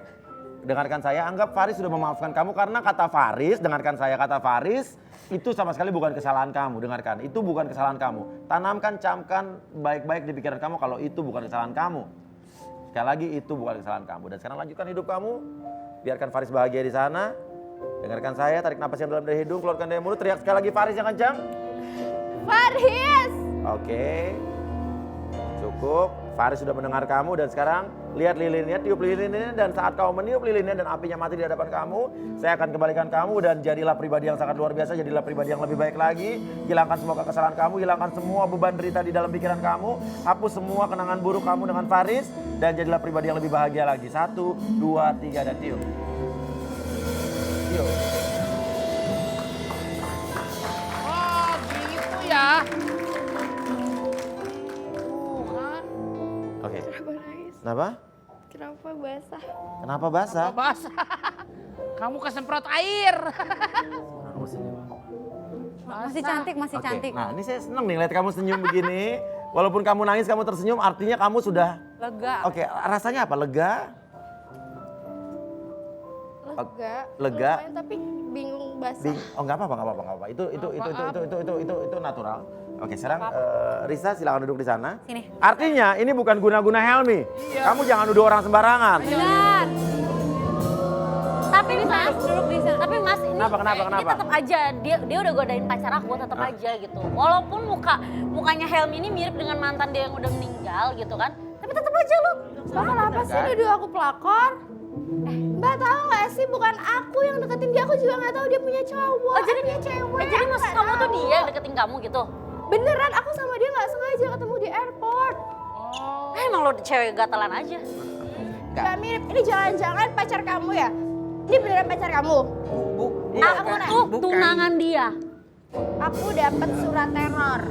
[SPEAKER 4] Dengarkan saya, anggap Faris sudah memaafkan kamu karena kata Faris, dengarkan saya, kata Faris itu sama sekali bukan kesalahan kamu. Dengarkan, itu bukan kesalahan kamu. Tanamkan, camkan baik-baik di pikiran kamu kalau itu bukan kesalahan kamu. Sekali lagi itu bukan kesalahan kamu. Dan sekarang lanjutkan hidup kamu. Biarkan Faris bahagia di sana. Dengarkan saya, tarik napas yang dalam dari hidung, keluarkan dari mulut, teriak sekali lagi Faris yang kencang.
[SPEAKER 3] Faris!
[SPEAKER 4] Oke. Cukup. Faris sudah mendengar kamu dan sekarang lihat lilinnya, tiup lilinnya, dan saat kamu meniup lilinnya dan apinya mati di hadapan kamu, saya akan kembalikan kamu dan jadilah pribadi yang sangat luar biasa, jadilah pribadi yang lebih baik lagi. Hilangkan semua kekesalan kamu, hilangkan semua beban derita di dalam pikiran kamu, hapus semua kenangan buruk kamu dengan Faris dan jadilah pribadi yang lebih bahagia lagi. 1, 2, 3 dan tiup. Tiup.
[SPEAKER 8] Oh gitu ya.
[SPEAKER 4] Oke.
[SPEAKER 3] Kenapa nangis?
[SPEAKER 4] Kenapa?
[SPEAKER 3] Kenapa basah?
[SPEAKER 4] Kenapa basah?
[SPEAKER 8] Basah. Kamu kesemprot air.
[SPEAKER 7] Masih cantik, masih
[SPEAKER 4] Oke,
[SPEAKER 7] cantik.
[SPEAKER 4] nah ini saya seneng nih lihat kamu senyum begini. Walaupun kamu nangis, kamu tersenyum, artinya kamu sudah...
[SPEAKER 7] Lega.
[SPEAKER 4] Oke, rasanya apa? Lega?
[SPEAKER 3] Lega.
[SPEAKER 4] Lega.
[SPEAKER 3] Lumayan, tapi bingung basah.
[SPEAKER 4] Oh nggak apa-apa, nggak apa-apa, nggak apa-apa. Itu natural. Oke, sekarang Risa silakan duduk di sana.
[SPEAKER 7] Sini.
[SPEAKER 4] Artinya ini bukan guna-guna Helmi. Kamu jangan nuduh orang sembarangan.
[SPEAKER 7] Benar.
[SPEAKER 2] Tapi Mas,
[SPEAKER 7] Duduk di sana.
[SPEAKER 2] tapi Mas ini
[SPEAKER 4] Kenapa?
[SPEAKER 2] ini tetap aja dia udah godain pacar aku, tetap aja gitu. Walaupun mukanya Helmi ini mirip dengan mantan dia yang udah meninggal gitu kan. Tapi tetap aja lu.
[SPEAKER 3] Mbak kenapa sih nuduh aku pelakor? Mbak tahu nggak sih, bukan aku yang deketin dia, aku juga nggak tahu dia punya cowok.
[SPEAKER 2] Oh, jadi
[SPEAKER 3] dia cewek.
[SPEAKER 2] jadi maksud kamu tuh dia yang deketin kamu gitu?
[SPEAKER 3] Beneran, aku sama dia nggak sengaja ketemu di airport.
[SPEAKER 2] Emang lo cewek gatalan aja.
[SPEAKER 3] Gak mirip. Ini jangan-jangan pacar kamu ya? Ini beneran pacar kamu?
[SPEAKER 2] Aku tuh tunangan dia.
[SPEAKER 3] Aku dapat surat teror.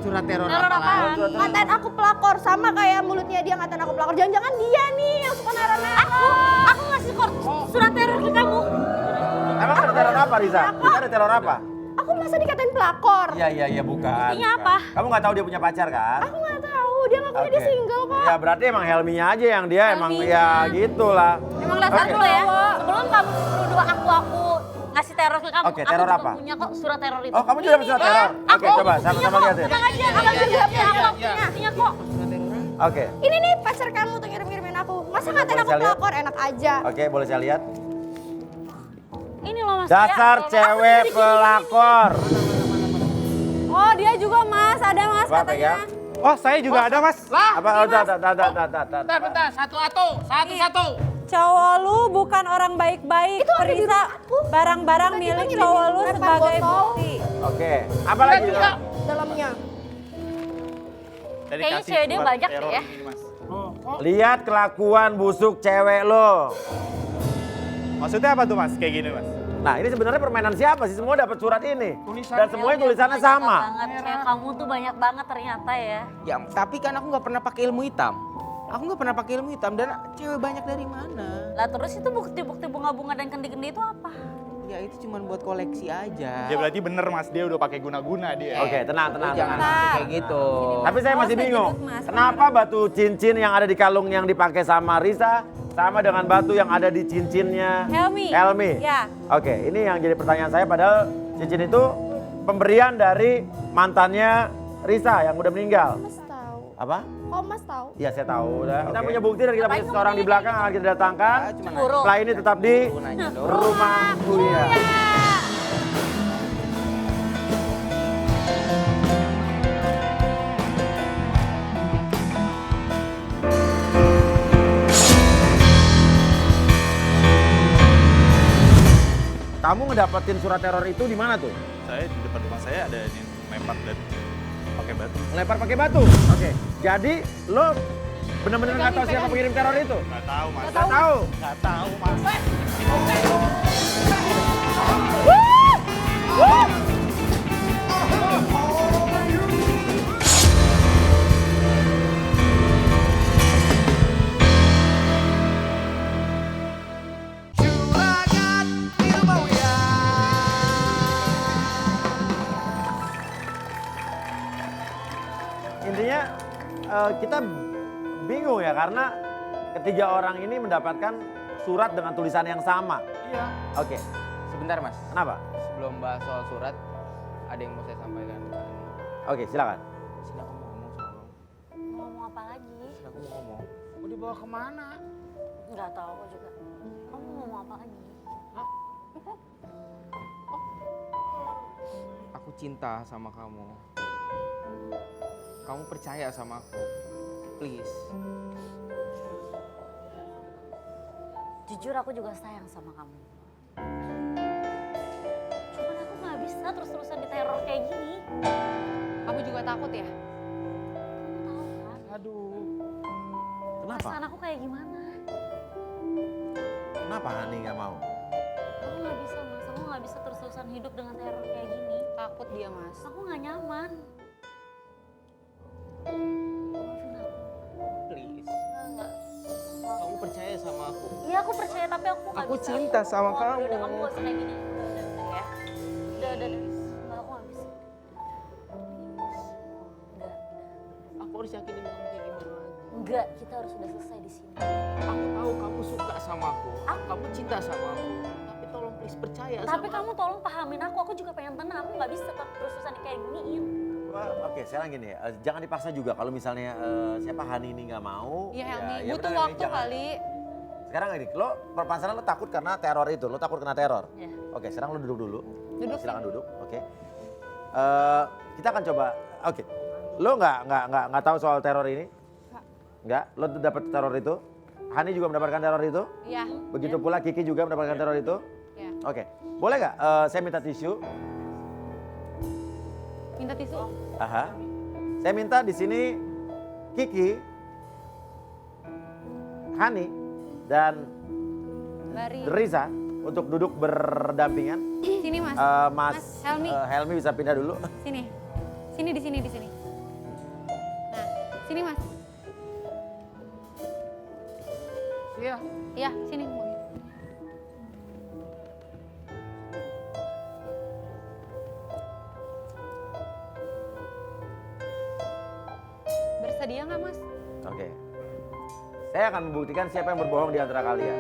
[SPEAKER 8] Surat teror
[SPEAKER 2] Teror apaan?
[SPEAKER 3] Ngatain aku pelakor, sama kayak mulutnya dia ngatain aku pelakor. Jangan-jangan dia nih yang suka neror-neror.
[SPEAKER 2] Aku ngasih surat teror ke kamu.
[SPEAKER 4] Emang ada teror apa, Risa? Kita ada teror apa?
[SPEAKER 3] Aku masa dikatain pelakor?
[SPEAKER 4] Iya, bukan.
[SPEAKER 2] Artinya
[SPEAKER 4] bukan.
[SPEAKER 2] apa?
[SPEAKER 4] Kamu nggak tahu dia punya pacar kan?
[SPEAKER 3] Aku nggak tahu, dia ngakunya dia
[SPEAKER 4] Oke.
[SPEAKER 3] single kok.
[SPEAKER 4] Ya berarti emang Helminya aja yang dia emang ya gitulah.
[SPEAKER 2] Emang dasar
[SPEAKER 4] Oke.
[SPEAKER 2] lo ya. Sebelum Tolong kamu nuduh aku ngasih teror ke kamu.
[SPEAKER 4] Oke,
[SPEAKER 2] Aku
[SPEAKER 4] teror
[SPEAKER 2] juga
[SPEAKER 4] apa?
[SPEAKER 2] punya kok surat teror itu.
[SPEAKER 4] Oh, kamu juga dapat surat teror? Oke, coba sama-sama lihat ya.
[SPEAKER 2] Tenang aja, abang juga punya, aku punya kok.
[SPEAKER 4] Oke,
[SPEAKER 3] Ini nih pacar kamu tuh ngirim-ngirimin aku. Masa ngatain
[SPEAKER 4] Boleh
[SPEAKER 3] aku
[SPEAKER 4] saya lihat?
[SPEAKER 3] pelakor, enak aja.
[SPEAKER 4] oke, boleh saya lihat?
[SPEAKER 2] Ini loh Mas.
[SPEAKER 4] Dasar
[SPEAKER 2] ya,
[SPEAKER 4] cewek pelakor.
[SPEAKER 7] Oh dia juga mas, ada mas
[SPEAKER 4] Apa,
[SPEAKER 7] katanya.
[SPEAKER 4] pegang?
[SPEAKER 5] Oh, saya juga ada, Mas.
[SPEAKER 8] Lah,
[SPEAKER 4] Apa? Oh,
[SPEAKER 8] bentar, bentar. Satu-satu.
[SPEAKER 7] Cowok lu bukan orang baik-baik. Perisa barang-barang milik cowok lu
[SPEAKER 3] lempar
[SPEAKER 7] sebagai
[SPEAKER 3] botol.
[SPEAKER 7] bukti.
[SPEAKER 4] Oke, apa lagi?
[SPEAKER 3] Dalamnya.
[SPEAKER 5] Tadi
[SPEAKER 2] Kayaknya
[SPEAKER 5] kasih
[SPEAKER 2] cewek dia
[SPEAKER 5] surat
[SPEAKER 2] banyak deh
[SPEAKER 5] teror
[SPEAKER 2] ya.
[SPEAKER 5] ini, Mas.
[SPEAKER 4] Lihat kelakuan busuk cewek lo.
[SPEAKER 5] Maksudnya apa tuh, Mas? Kayak gini, Mas.
[SPEAKER 4] Nah, ini sebenarnya permainan siapa sih? Semua dapat surat ini. Dan semuanya tulisannya
[SPEAKER 2] Banyak
[SPEAKER 4] sama.
[SPEAKER 2] banget, cewek kamu tuh banyak banget ternyata ya.
[SPEAKER 1] Ya, tapi kan aku nggak pernah pakai ilmu hitam. Aku nggak pernah pakai ilmu hitam dan cewek banyak dari mana?
[SPEAKER 2] Lah terus itu bukti-bukti bunga-bunga dan kendi-kendi itu apa?
[SPEAKER 1] Ya itu cuma buat koleksi aja.
[SPEAKER 5] Ya berarti bener, Mas. Dia udah pakai guna-guna dia.
[SPEAKER 4] Oke, tenang, tenang,
[SPEAKER 1] Jangan
[SPEAKER 4] tenang.
[SPEAKER 1] langsung kayak gitu.
[SPEAKER 4] Tapi saya masih
[SPEAKER 7] Awas,
[SPEAKER 4] bingung.
[SPEAKER 7] sedikit, Mas.
[SPEAKER 4] Kenapa batu cincin yang ada di kalung yang dipakai sama Risa sama dengan batu yang ada di cincinnya
[SPEAKER 7] Helmi. Ya.
[SPEAKER 4] Oke, ini yang jadi pertanyaan saya padahal cincin itu pemberian dari mantannya Risa yang udah meninggal.
[SPEAKER 3] Mas tahu.
[SPEAKER 4] Apa?
[SPEAKER 3] Kok Mas tahu?
[SPEAKER 4] Iya, saya tahu. Kita
[SPEAKER 5] Oke.
[SPEAKER 4] punya bukti dan kita punya seseorang di belakang yang akan kita datangkan.
[SPEAKER 1] Ah, cuma
[SPEAKER 2] Guru.
[SPEAKER 4] Setelah ini tetap di
[SPEAKER 1] nanya dong.
[SPEAKER 4] rumah Buya. Kamu ngedapetin surat teror itu di mana tuh?
[SPEAKER 5] Saya di depan rumah saya ada yang lempar dan pakai batu.
[SPEAKER 4] Lempar pakai batu. Oke. Jadi lo benar-benar nggak tahu siapa pengirim teror itu?
[SPEAKER 5] Nggak tahu, Mas.
[SPEAKER 4] Nggak tahu.
[SPEAKER 5] Nggak tahu, Mas.
[SPEAKER 4] Intinya kita bingung ya karena ketiga orang ini mendapatkan surat dengan tulisan yang sama.
[SPEAKER 8] Iya.
[SPEAKER 4] Oke.
[SPEAKER 1] Sebentar mas,
[SPEAKER 4] Kenapa?
[SPEAKER 1] sebelum bahas soal surat, ada yang mau saya sampaikan.
[SPEAKER 4] Oke, silakan.
[SPEAKER 1] Sini aku mau ngomong sama kamu.
[SPEAKER 2] Mau ngomong apa lagi?
[SPEAKER 1] Sini aku mau ngomong.
[SPEAKER 8] Mau dibawa kemana?
[SPEAKER 2] Nggak tahu aku juga. Kamu mau ngomong apa lagi?
[SPEAKER 1] Aku cinta sama kamu. Kamu percaya sama aku. Please.
[SPEAKER 2] Jujur aku juga sayang sama kamu. Cuman aku nggak bisa terus-terusan diteror kayak gini.
[SPEAKER 7] Kamu juga takut ya?
[SPEAKER 2] Kamu tahu kan?
[SPEAKER 8] Aduh.
[SPEAKER 4] Kenapa?
[SPEAKER 2] Perasaan aku kayak gimana?
[SPEAKER 4] Kenapa Hani nggak mau?
[SPEAKER 2] Aku nggak bisa mas, aku nggak bisa terus-terusan hidup dengan teror kayak gini.
[SPEAKER 7] Takut dia mas.
[SPEAKER 2] Aku nggak nyaman. Maafin aku.
[SPEAKER 1] Please.
[SPEAKER 2] Nggak.
[SPEAKER 1] Kamu percaya sama aku.
[SPEAKER 2] Iya aku percaya tapi aku nggak
[SPEAKER 1] Aku
[SPEAKER 2] bisa.
[SPEAKER 1] cinta sama
[SPEAKER 2] Udah,
[SPEAKER 1] kamu.
[SPEAKER 2] Udah kamu gak usah kayak gini. Udah ya. Udah. Nggak, aku nggak bisa. Udah.
[SPEAKER 1] Aku harus yakinin kamu kayak gimana lagi.
[SPEAKER 2] Enggak, kita harus udah selesai di sini.
[SPEAKER 1] Aku tahu kamu suka sama aku. Kamu cinta sama aku. Tapi tolong please percaya
[SPEAKER 2] Tapi
[SPEAKER 1] sama
[SPEAKER 2] kamu tolong pahamin aku juga pengen tenang. Aku nggak bisa terus-terusan kayak giniin.
[SPEAKER 4] Oke, sekarang gini, jangan dipaksa juga kalau misalnya siapa Hani ini nggak mau.
[SPEAKER 7] Iya Helmi,
[SPEAKER 4] ya
[SPEAKER 7] butuh
[SPEAKER 4] bener,
[SPEAKER 7] waktu
[SPEAKER 4] jangan.
[SPEAKER 7] kali.
[SPEAKER 4] Sekarang gini, lo permasalahan lo takut karena teror itu, lo takut kena teror.
[SPEAKER 2] Ya.
[SPEAKER 4] Oke, sekarang lo duduk dulu.
[SPEAKER 7] Duduk.
[SPEAKER 4] Silakan duduk. Oke. Kita akan coba. Oke. Lo nggak tahu soal teror ini? Nggak. Lo dapat teror itu? Hani juga mendapatkan teror itu?
[SPEAKER 7] Iya.
[SPEAKER 4] Begitu pula Kiki juga mendapatkan teror itu?
[SPEAKER 7] Iya.
[SPEAKER 4] Oke. Boleh nggak? Saya minta tisu.
[SPEAKER 7] Minta tisu.
[SPEAKER 4] Aha. Saya minta di sini Kiki, Hani, dan
[SPEAKER 7] Bari.
[SPEAKER 4] Risa untuk duduk berdampingan.
[SPEAKER 7] Sini mas.
[SPEAKER 4] Mas
[SPEAKER 7] Helmi.
[SPEAKER 4] Helmi bisa pindah dulu.
[SPEAKER 7] Sini. Sini di sini di sini. Nah, sini mas.
[SPEAKER 8] Iya.
[SPEAKER 7] Iya, sini. Bersedia nggak mas?
[SPEAKER 4] Oke. Saya akan membuktikan siapa yang berbohong di antara kalian.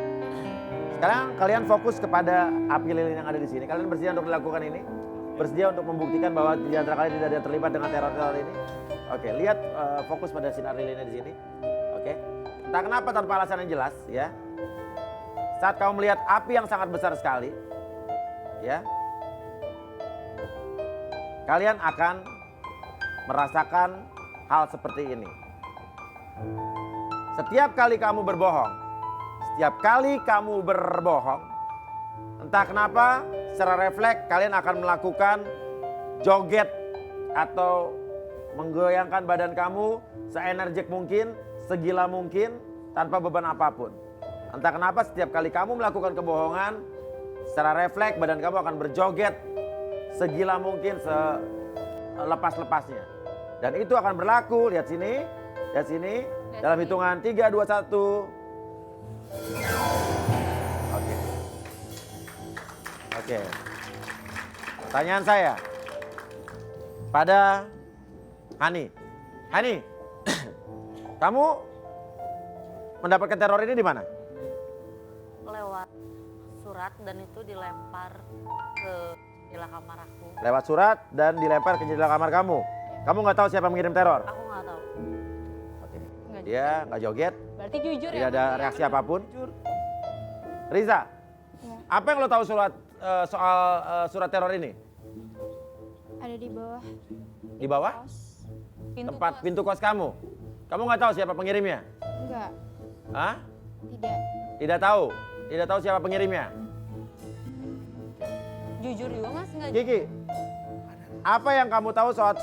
[SPEAKER 4] Sekarang kalian fokus kepada api lilin yang ada di sini. Kalian bersedia untuk melakukan ini? Bersedia untuk membuktikan bahwa di antara kalian tidak ada yang terlibat dengan teror-teror ini? Oke, lihat fokus pada sinar lilinnya di sini. Oke. Entah kenapa tanpa alasan yang jelas, ya. Saat kamu melihat api yang sangat besar sekali, ya. Kalian akan merasakan hal seperti ini. Setiap kali kamu berbohong, entah kenapa secara refleks kalian akan melakukan joget atau menggoyangkan badan kamu seenergik mungkin, segila mungkin, tanpa beban apapun. Entah kenapa setiap kali kamu melakukan kebohongan, secara refleks badan kamu akan berjoget segila mungkin, selepas-lepasnya. Dan itu akan berlaku, lihat sini, dalam hitungan 3, 2, 1. Oke. Pertanyaan saya pada Hani. Hani, kamu mendapatkan teror ini di mana?
[SPEAKER 2] Lewat surat dan itu dilempar ke jendela kamar aku.
[SPEAKER 4] Lewat surat dan dilempar ke jendela kamar kamu. Kamu nggak tahu siapa yang mengirim teror?
[SPEAKER 2] Aku nggak tahu.
[SPEAKER 4] Oke. Dia nggak joget,
[SPEAKER 7] Berarti jujur
[SPEAKER 4] tidak
[SPEAKER 7] ya.
[SPEAKER 4] ada reaksi apapun. Riza, apa yang lo tahu soal surat teror ini?
[SPEAKER 3] Ada di bawah
[SPEAKER 4] Di bawah? Tempat pintu kos kamu. Kamu nggak tahu siapa pengirimnya?
[SPEAKER 3] enggak,
[SPEAKER 4] Hah?
[SPEAKER 3] tidak.
[SPEAKER 4] Tidak tahu. Tidak tahu siapa pengirimnya.
[SPEAKER 7] Jujur juga Mas nggak.
[SPEAKER 4] Kiki, apa yang kamu tahu soal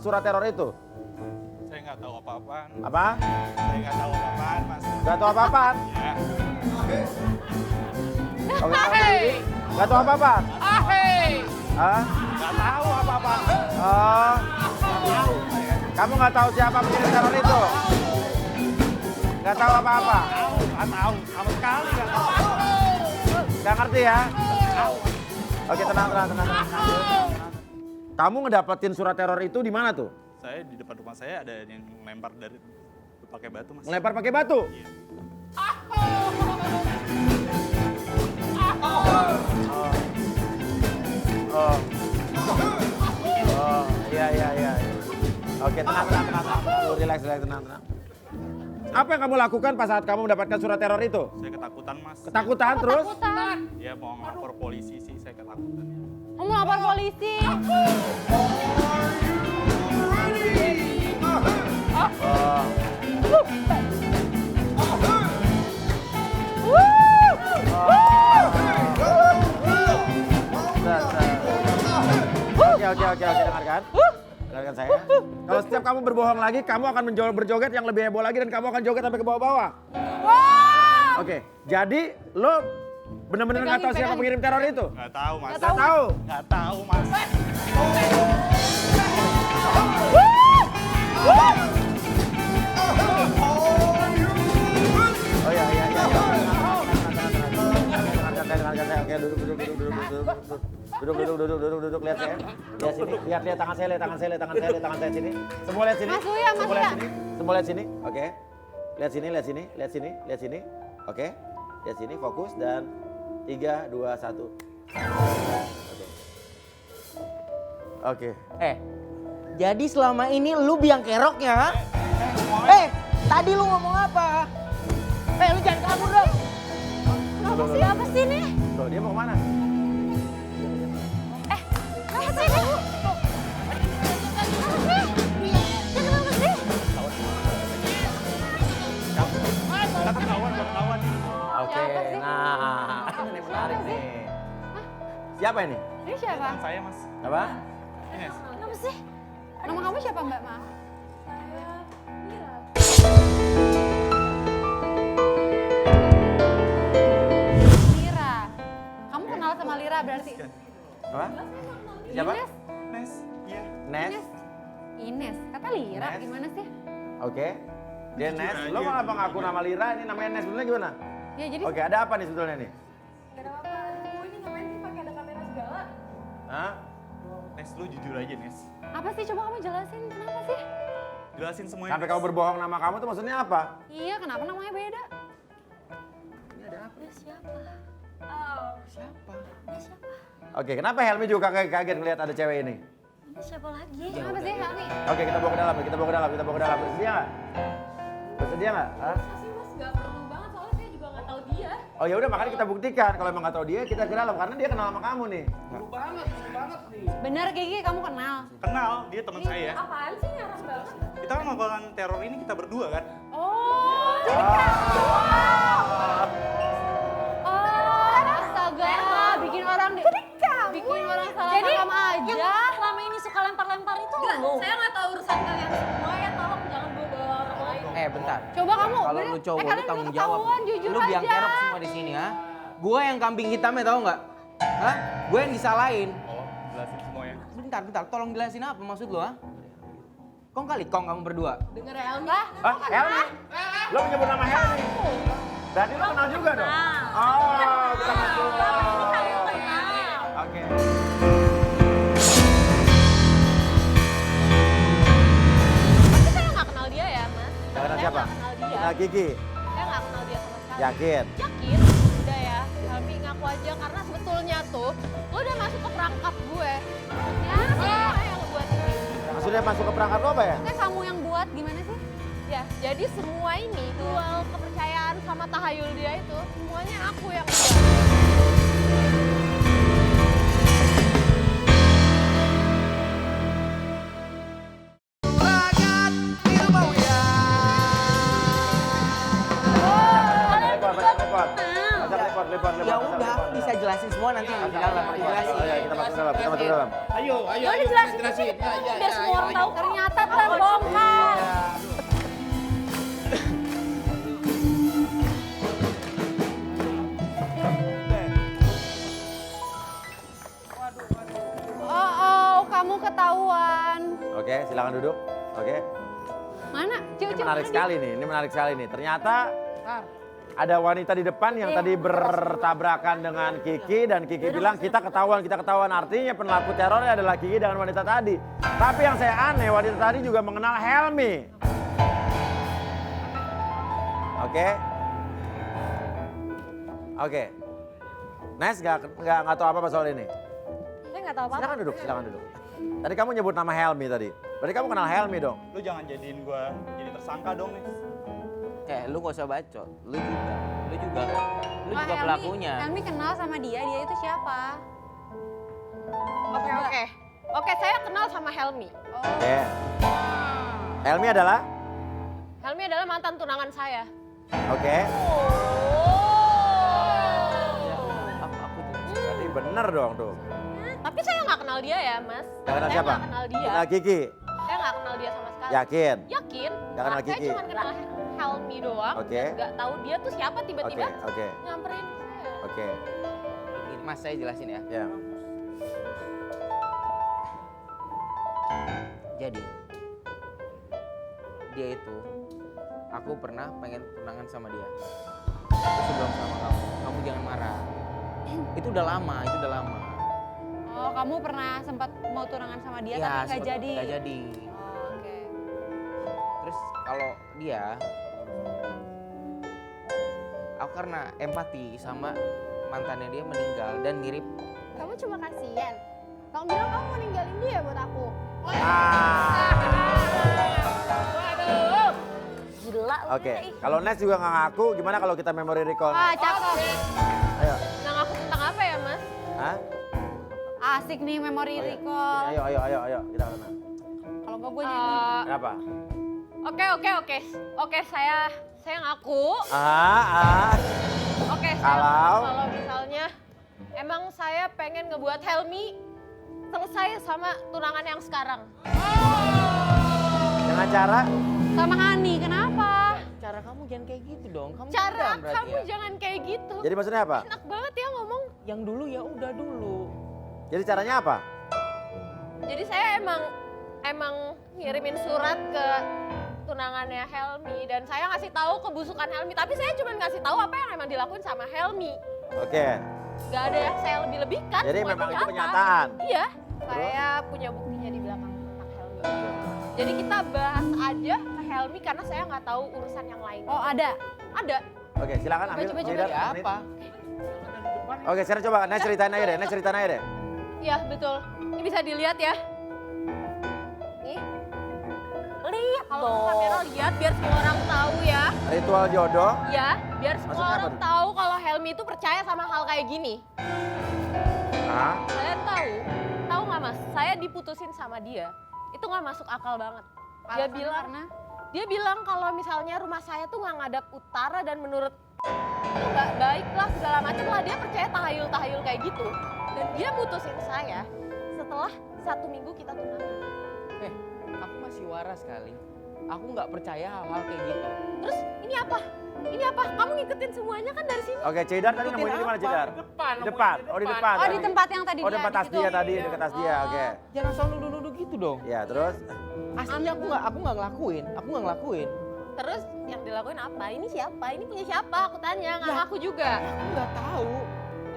[SPEAKER 4] surat teror itu?
[SPEAKER 5] Saya nggak tahu apa-apaan.
[SPEAKER 4] Apa?
[SPEAKER 5] Saya nggak tahu apa-apaan, Mas.
[SPEAKER 4] Gak tahu apa-apaan?
[SPEAKER 5] Ya.
[SPEAKER 4] Oke, gak tahu apa-apaan? Hah?
[SPEAKER 5] Nggak tahu apa-apaan.
[SPEAKER 4] Oh. Kamu nggak tahu siapa pengirim teror itu? Nggak tahu apa-apa?
[SPEAKER 5] Nggak tahu. Sama sekali nggak tahu.
[SPEAKER 4] Nggak ngerti ya? Oke, tenang. Kamu ngedapetin surat teror itu di mana tuh?
[SPEAKER 5] Saya di depan rumah saya ada yang lempar dari pakai batu, Mas.
[SPEAKER 4] Melempar pakai batu?
[SPEAKER 5] Iya.
[SPEAKER 4] Oh, iya. Oke, tenang. Lu relax, tenang. Apa yang kamu lakukan pas saat kamu mendapatkan surat teror itu?
[SPEAKER 5] Saya ketakutan, Mas.
[SPEAKER 4] Ketakutan terus?
[SPEAKER 5] Dia mau ngelapor polisi sih, saya ketakutan.
[SPEAKER 7] Kamu lapor polisi.
[SPEAKER 4] Oke, dengarkan. Dengarkan saya. Kalau setiap kamu berbohong lagi, kamu akan berjoget yang lebih heboh lagi dan kamu akan joget sampai ke bawah-bawah. Oke, jadi lo benar-benar nggak tahu siapa pengirim teror itu?
[SPEAKER 5] Nggak tahu, Mas.
[SPEAKER 4] Nggak tahu.
[SPEAKER 5] Nggak tahu, Mas.
[SPEAKER 4] Oh iya. Dengarkan saya. Oke, duduk. Lihat saya. Lihat sini. Lihat tangan saya sini. Semua lihat sini. Semua lihat sini. Oke. Lihat sini. Oke. Lihat sini, fokus dan 3, 2, 1. Oke.
[SPEAKER 1] Jadi selama ini lu biang keroknya, tadi lu ngomong apa? Lu jangan kabur dong.
[SPEAKER 7] Apa sih ini?
[SPEAKER 4] Loh, dia mau kemana?
[SPEAKER 7] Apa sih ini?
[SPEAKER 5] Ketahuan.
[SPEAKER 4] Oke, nah. Ini menarik nih. Siapa ini?
[SPEAKER 7] Ini siapa?
[SPEAKER 5] Saya, Mas.
[SPEAKER 4] Apa?
[SPEAKER 5] Ines.
[SPEAKER 7] Kenapa sih? Nama kamu siapa Mbak? Maaf. Lira. Kamu kenal sama Lira berarti?
[SPEAKER 4] Apa? Siapa?
[SPEAKER 7] Ines?
[SPEAKER 5] Nes. Iya.
[SPEAKER 4] Nes.
[SPEAKER 7] Ines. Kata Lira
[SPEAKER 4] Nes.
[SPEAKER 7] gimana sih?
[SPEAKER 4] Oke. Dia Nes. Lo kenapa ngaku nama Lira? Ini namanya Nes sebetulnya gimana?
[SPEAKER 7] Ya jadi
[SPEAKER 4] Oke, ada apa nih sebetulnya nih?
[SPEAKER 3] Ini ngapain sih pakai ada kamera segala?
[SPEAKER 4] Hah?
[SPEAKER 5] Nes, lu jujur aja, Nes.
[SPEAKER 7] apa sih? Coba kamu jelasin kenapa sih?
[SPEAKER 5] Jelasin semuanya.
[SPEAKER 4] Sampai kamu berbohong nama kamu tuh maksudnya apa?
[SPEAKER 7] Iya, kenapa namanya beda?
[SPEAKER 4] Ini ada apa?
[SPEAKER 1] Siapa?
[SPEAKER 4] Oke, kenapa Helmi juga kaget ngelihat ada cewek ini?
[SPEAKER 2] Ini siapa lagi?
[SPEAKER 3] Kenapa sih Helmi?
[SPEAKER 4] Oke, kita bawa ke dalam, kita bawa ke dalam, kita bawa ke dalam. Bersedia nggak? Bersedia nggak? Hah?
[SPEAKER 3] Sih mas gak perlu banget soalnya saya juga gak tahu dia.
[SPEAKER 4] Oh ya udah, makanya kita buktikan. Kalau emang nggak tahu dia, kita ke dalam karena dia kenal sama kamu nih.
[SPEAKER 7] Bener Gigi, kamu kenal?
[SPEAKER 5] Kenal, dia teman saya.
[SPEAKER 3] Apaan sih ngarang banget?
[SPEAKER 5] Kita kan melakukan teror ini kita berdua kan.
[SPEAKER 3] Oh,
[SPEAKER 7] Astaga, bikin orang salah
[SPEAKER 2] Jadi
[SPEAKER 7] paham
[SPEAKER 2] yang
[SPEAKER 7] aja.
[SPEAKER 2] selama ini suka lempar-lempar itu lo.
[SPEAKER 3] saya gak tahu urusan kalian semua ya, tolong jangan bawa orang lain.
[SPEAKER 1] Bentar.
[SPEAKER 7] Coba kamu,
[SPEAKER 1] Kalau
[SPEAKER 7] bener.
[SPEAKER 1] lu cowok,
[SPEAKER 7] kalian
[SPEAKER 1] lu tanggung
[SPEAKER 7] udah
[SPEAKER 1] jawab.
[SPEAKER 7] ketahuan, jujur
[SPEAKER 1] Lu biang
[SPEAKER 7] aja.
[SPEAKER 1] kerok semua di sini, ha? Gua yang kambing hitamnya, tahu nggak? Hah? Gue yang disalahin.
[SPEAKER 5] Oh, jelasin semuanya.
[SPEAKER 1] Bentar, tolong jelasin apa maksud lu, ha? Kong kali, kong kamu berdua.
[SPEAKER 3] Denger ya Helmi.
[SPEAKER 4] Ah, Helmi? Lo menyebut nama Helmi? Berarti lo kenal juga dong? Oh, kita masuk. Oke.
[SPEAKER 3] Tapi saya gak kenal dia ya mas.
[SPEAKER 4] Yang kenal
[SPEAKER 3] Saya
[SPEAKER 4] siapa?
[SPEAKER 3] nggak kenal dia.
[SPEAKER 4] Kenal Gigi.
[SPEAKER 3] Saya gak kenal dia sama sekali.
[SPEAKER 4] Yakin?
[SPEAKER 3] Yakin? Udah ya, Helmi ngaku aja karena sebetulnya tuh lo udah masuk ke perangkap gue. Maksudnya yang buat ini.
[SPEAKER 4] Maksudnya masuk ke perangkat lo apa ya?
[SPEAKER 7] Kayak kamu yang buat, gimana sih?
[SPEAKER 3] Ya, jadi semua ini dual kepercayaan sama tahayul dia itu semuanya aku yang buat.
[SPEAKER 4] Lepot.
[SPEAKER 1] Ya udah, aku bisa jelasin semua nanti di dalam. Aku jelasin.
[SPEAKER 4] Ayo, kita masuk ke dalam, kita masuk ke dalam.
[SPEAKER 8] Ayo,
[SPEAKER 2] Udah jelasin sih. Biar semua orang tahu. Ternyata terbongkar.
[SPEAKER 7] Kamu ketahuan.
[SPEAKER 4] Oke, silakan duduk. Oke.
[SPEAKER 7] Mana?
[SPEAKER 4] Ini menarik sekali nih, ini menarik sekali nih. Ternyata ada wanita di depan yang tadi bertabrakan dengan Kiki dan Kiki bilang kita ketahuan. Artinya pelaku terornya adalah Kiki dengan wanita tadi. Tapi yang saya aneh, wanita tadi juga mengenal Helmi. Oke. Nes nggak tahu apa soal ini.
[SPEAKER 7] Saya nggak tahu apa-apa.
[SPEAKER 4] Silakan duduk. Tadi kamu nyebut nama Helmi tadi. Berarti kamu kenal Helmi dong?
[SPEAKER 5] Lu jangan jadiin gua jadi tersangka dong nih.
[SPEAKER 1] Lu gak usah bacot. Lu juga
[SPEAKER 7] Helmi,
[SPEAKER 1] pelakunya.
[SPEAKER 7] Helmi kenal sama dia itu siapa?
[SPEAKER 3] Oke, saya kenal sama Helmi.
[SPEAKER 4] Oke. Helmi adalah?
[SPEAKER 3] Helmi adalah mantan tunangan saya.
[SPEAKER 4] Oke.
[SPEAKER 1] Aku
[SPEAKER 4] Berarti bener dong tuh.
[SPEAKER 3] Tapi saya nggak kenal dia ya, Mas.
[SPEAKER 4] Nggak kenal
[SPEAKER 3] Saya
[SPEAKER 4] siapa?
[SPEAKER 3] nggak kenal dia.
[SPEAKER 4] Kenal Kiki?
[SPEAKER 3] Saya nggak kenal dia sama sekali.
[SPEAKER 4] Yakin?
[SPEAKER 3] Yakin?
[SPEAKER 4] Nggak kenal
[SPEAKER 3] Saya
[SPEAKER 4] Kiki?
[SPEAKER 3] cuma kenal Helmi doang.
[SPEAKER 4] Oke.
[SPEAKER 3] Dan nggak tahu dia tuh siapa tiba-tiba
[SPEAKER 4] Oke.
[SPEAKER 3] nyamperin saya.
[SPEAKER 4] Oke.
[SPEAKER 1] Mas, saya jelasin ya.
[SPEAKER 4] Ya.
[SPEAKER 1] Jadi, dia itu, aku pernah pengen tunangan sama dia. Itu sebelum sama kamu. Kamu jangan marah. Itu udah lama.
[SPEAKER 7] Oh, kamu pernah sempat mau tunangan sama dia tapi nggak
[SPEAKER 1] sempet
[SPEAKER 7] jadi.
[SPEAKER 1] nggak jadi.
[SPEAKER 7] Oh, oke.
[SPEAKER 1] Terus kalau dia, aku karena empati sama mantannya dia meninggal dan mirip.
[SPEAKER 3] Kamu cuma kasihan. Kamu bilang kamu mau ninggalin dia buat aku.
[SPEAKER 2] Gila lu.
[SPEAKER 4] Oke. Kalau Nes juga nggak ngaku, gimana kalau kita memory recall?
[SPEAKER 7] Cakep.
[SPEAKER 4] Ayo.
[SPEAKER 3] Nah, aku tentang apa ya, Mas?
[SPEAKER 4] Hah?
[SPEAKER 7] Asik nih memory recall.
[SPEAKER 4] Ayo. Kita ke sana.
[SPEAKER 7] Kalau nggak gue nyanyi.
[SPEAKER 4] Kenapa?
[SPEAKER 3] Oke, saya ngaku. Oke, kalau misalnya emang saya pengen ngebuat Helmi selesai sama tunangan yang sekarang.
[SPEAKER 4] Dengan cara?
[SPEAKER 7] Sama Hani, kenapa?
[SPEAKER 1] Cara kamu jangan kayak gitu dong. Kamu
[SPEAKER 3] Cara
[SPEAKER 1] dendam berarti
[SPEAKER 3] kamu
[SPEAKER 1] ya.
[SPEAKER 3] jangan kayak gitu.
[SPEAKER 4] Jadi maksudnya apa?
[SPEAKER 3] Enak banget ya ngomong.
[SPEAKER 1] Yang dulu ya udah dulu.
[SPEAKER 4] Jadi caranya apa?
[SPEAKER 3] Jadi saya emang ngirimin surat ke tunangannya Helmi dan saya ngasih tahu kebusukan Helmi, tapi saya cuma ngasih tahu apa yang emang dilakuin sama Helmi.
[SPEAKER 4] Oke.
[SPEAKER 3] Gak ada yang saya lebih-lebihkan.
[SPEAKER 4] Jadi
[SPEAKER 3] semua
[SPEAKER 4] memang itu
[SPEAKER 3] nyata.
[SPEAKER 4] kenyataan.
[SPEAKER 3] Iya, saya punya buktinya di belakang tentang Helmi. Jadi kita bahas aja ke Helmi karena saya nggak tahu urusan yang lain.
[SPEAKER 7] Oh, ada.
[SPEAKER 3] Ada.
[SPEAKER 4] Oke, silakan ambil.
[SPEAKER 3] Coba,
[SPEAKER 4] Cedar,
[SPEAKER 1] Ya
[SPEAKER 4] menit.
[SPEAKER 1] apa?
[SPEAKER 4] Oke, sekarang coba Nes ceritain aja deh, Nes ceritain aja deh.
[SPEAKER 3] Iya betul. Ini bisa dilihat ya. Nih,
[SPEAKER 2] Lihat
[SPEAKER 3] kalau
[SPEAKER 2] dong.
[SPEAKER 3] kamera lihat biar semua orang tahu ya.
[SPEAKER 4] Ritual jodoh.
[SPEAKER 3] Ya, biar semua
[SPEAKER 4] Maksudnya
[SPEAKER 3] orang
[SPEAKER 4] apa?
[SPEAKER 3] tahu kalau Helmi itu percaya sama hal kayak gini.
[SPEAKER 4] Hah?
[SPEAKER 3] Kalian tahu nggak mas? Saya diputusin sama dia. Itu nggak masuk akal banget. Dia bilang kalau misalnya rumah saya tuh nggak ngadap utara dan menurut itu nggak baik lah segala macam lah. Dia percaya tahayul kayak gitu. Dan dia mutusin saya setelah 1 minggu kita tunangan.
[SPEAKER 1] Aku masih waras kali. Aku nggak percaya hal-hal kayak gitu.
[SPEAKER 3] Terus ini apa? Ini apa? Kamu ngikutin semuanya kan dari sini?
[SPEAKER 4] Oke, Cedar tadi nemuin di mana Cedar?
[SPEAKER 8] Di depan.
[SPEAKER 4] Di depan. Oh, di depan.
[SPEAKER 7] Oh di
[SPEAKER 4] tadi.
[SPEAKER 7] tempat yang tadi
[SPEAKER 4] Oh,
[SPEAKER 7] dia
[SPEAKER 4] tempat
[SPEAKER 7] di
[SPEAKER 4] tas
[SPEAKER 7] situ.
[SPEAKER 4] dia tadi, dekat tas dia. Oke.
[SPEAKER 1] Jangan asal nuduh-nuduh gitu dong.
[SPEAKER 4] Ya, terus
[SPEAKER 1] Aslinya aku nggak ngelakuin. Aku nggak ngelakuin.
[SPEAKER 3] Terus yang dilakuin apa? Ini siapa? Ini punya siapa? Aku tanya, nggak
[SPEAKER 1] Ya.
[SPEAKER 3] ngaku juga.
[SPEAKER 1] Aku nggak tahu.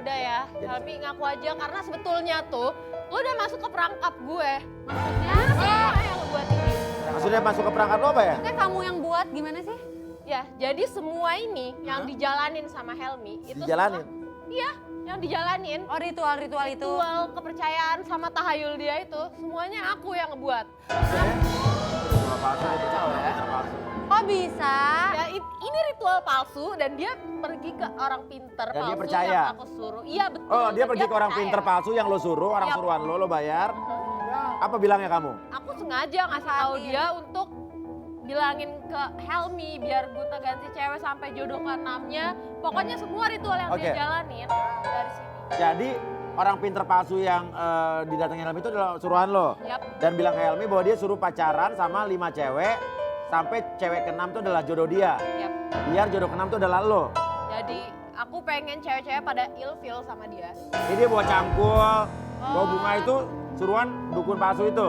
[SPEAKER 3] Udah ya, Helmi ngaku aja karena sebetulnya tuh lo udah masuk ke perangkap gue. Maksudnya semua yang buat ini.
[SPEAKER 4] maksudnya masuk ke perangkat lo apa ya?
[SPEAKER 7] Maksudnya kamu yang buat gimana sih?
[SPEAKER 3] Ya, jadi semua ini yang dijalanin sama Helmi itu
[SPEAKER 4] Dijalanin?
[SPEAKER 3] semua, iya, yang dijalanin.
[SPEAKER 7] Oh ritual-ritual itu.
[SPEAKER 3] Ritual kepercayaan sama tahayul dia itu semuanya aku yang ngebuat.
[SPEAKER 7] Kok bisa?
[SPEAKER 3] Ya ini ritual palsu dan dia pergi ke orang pinter
[SPEAKER 4] Dan dia
[SPEAKER 3] palsu
[SPEAKER 4] percaya?
[SPEAKER 3] yang aku suruh. Iya betul.
[SPEAKER 4] Oh, dia
[SPEAKER 3] dan
[SPEAKER 4] pergi ke orang
[SPEAKER 3] percaya.
[SPEAKER 4] pinter palsu yang lo suruh, orang
[SPEAKER 3] Yap.
[SPEAKER 4] suruhan lo bayar. Apa bilangnya kamu?
[SPEAKER 3] Aku sengaja ngasih tahu dia untuk bilangin ke Helmi biar gonta ganti cewek sampai jodoh ke-6-nya. Pokoknya semua ritual yang
[SPEAKER 4] Oke.
[SPEAKER 3] dia jalanin dari sini.
[SPEAKER 4] Jadi orang pinter palsu yang didatengin Helmi itu adalah suruhan lo.
[SPEAKER 3] Yap.
[SPEAKER 4] Dan bilang ke Helmi bahwa dia suruh pacaran sama 5 cewek sampai cewek ke-6 itu adalah jodoh dia.
[SPEAKER 3] Yap.
[SPEAKER 4] Biar jodoh ke-6 itu adalah lo.
[SPEAKER 3] Jadi aku pengen cewek-cewek pada ilfil sama dia.
[SPEAKER 4] Ini dia bawa cangkul, bawa bunga itu suruhan dukun palsu itu.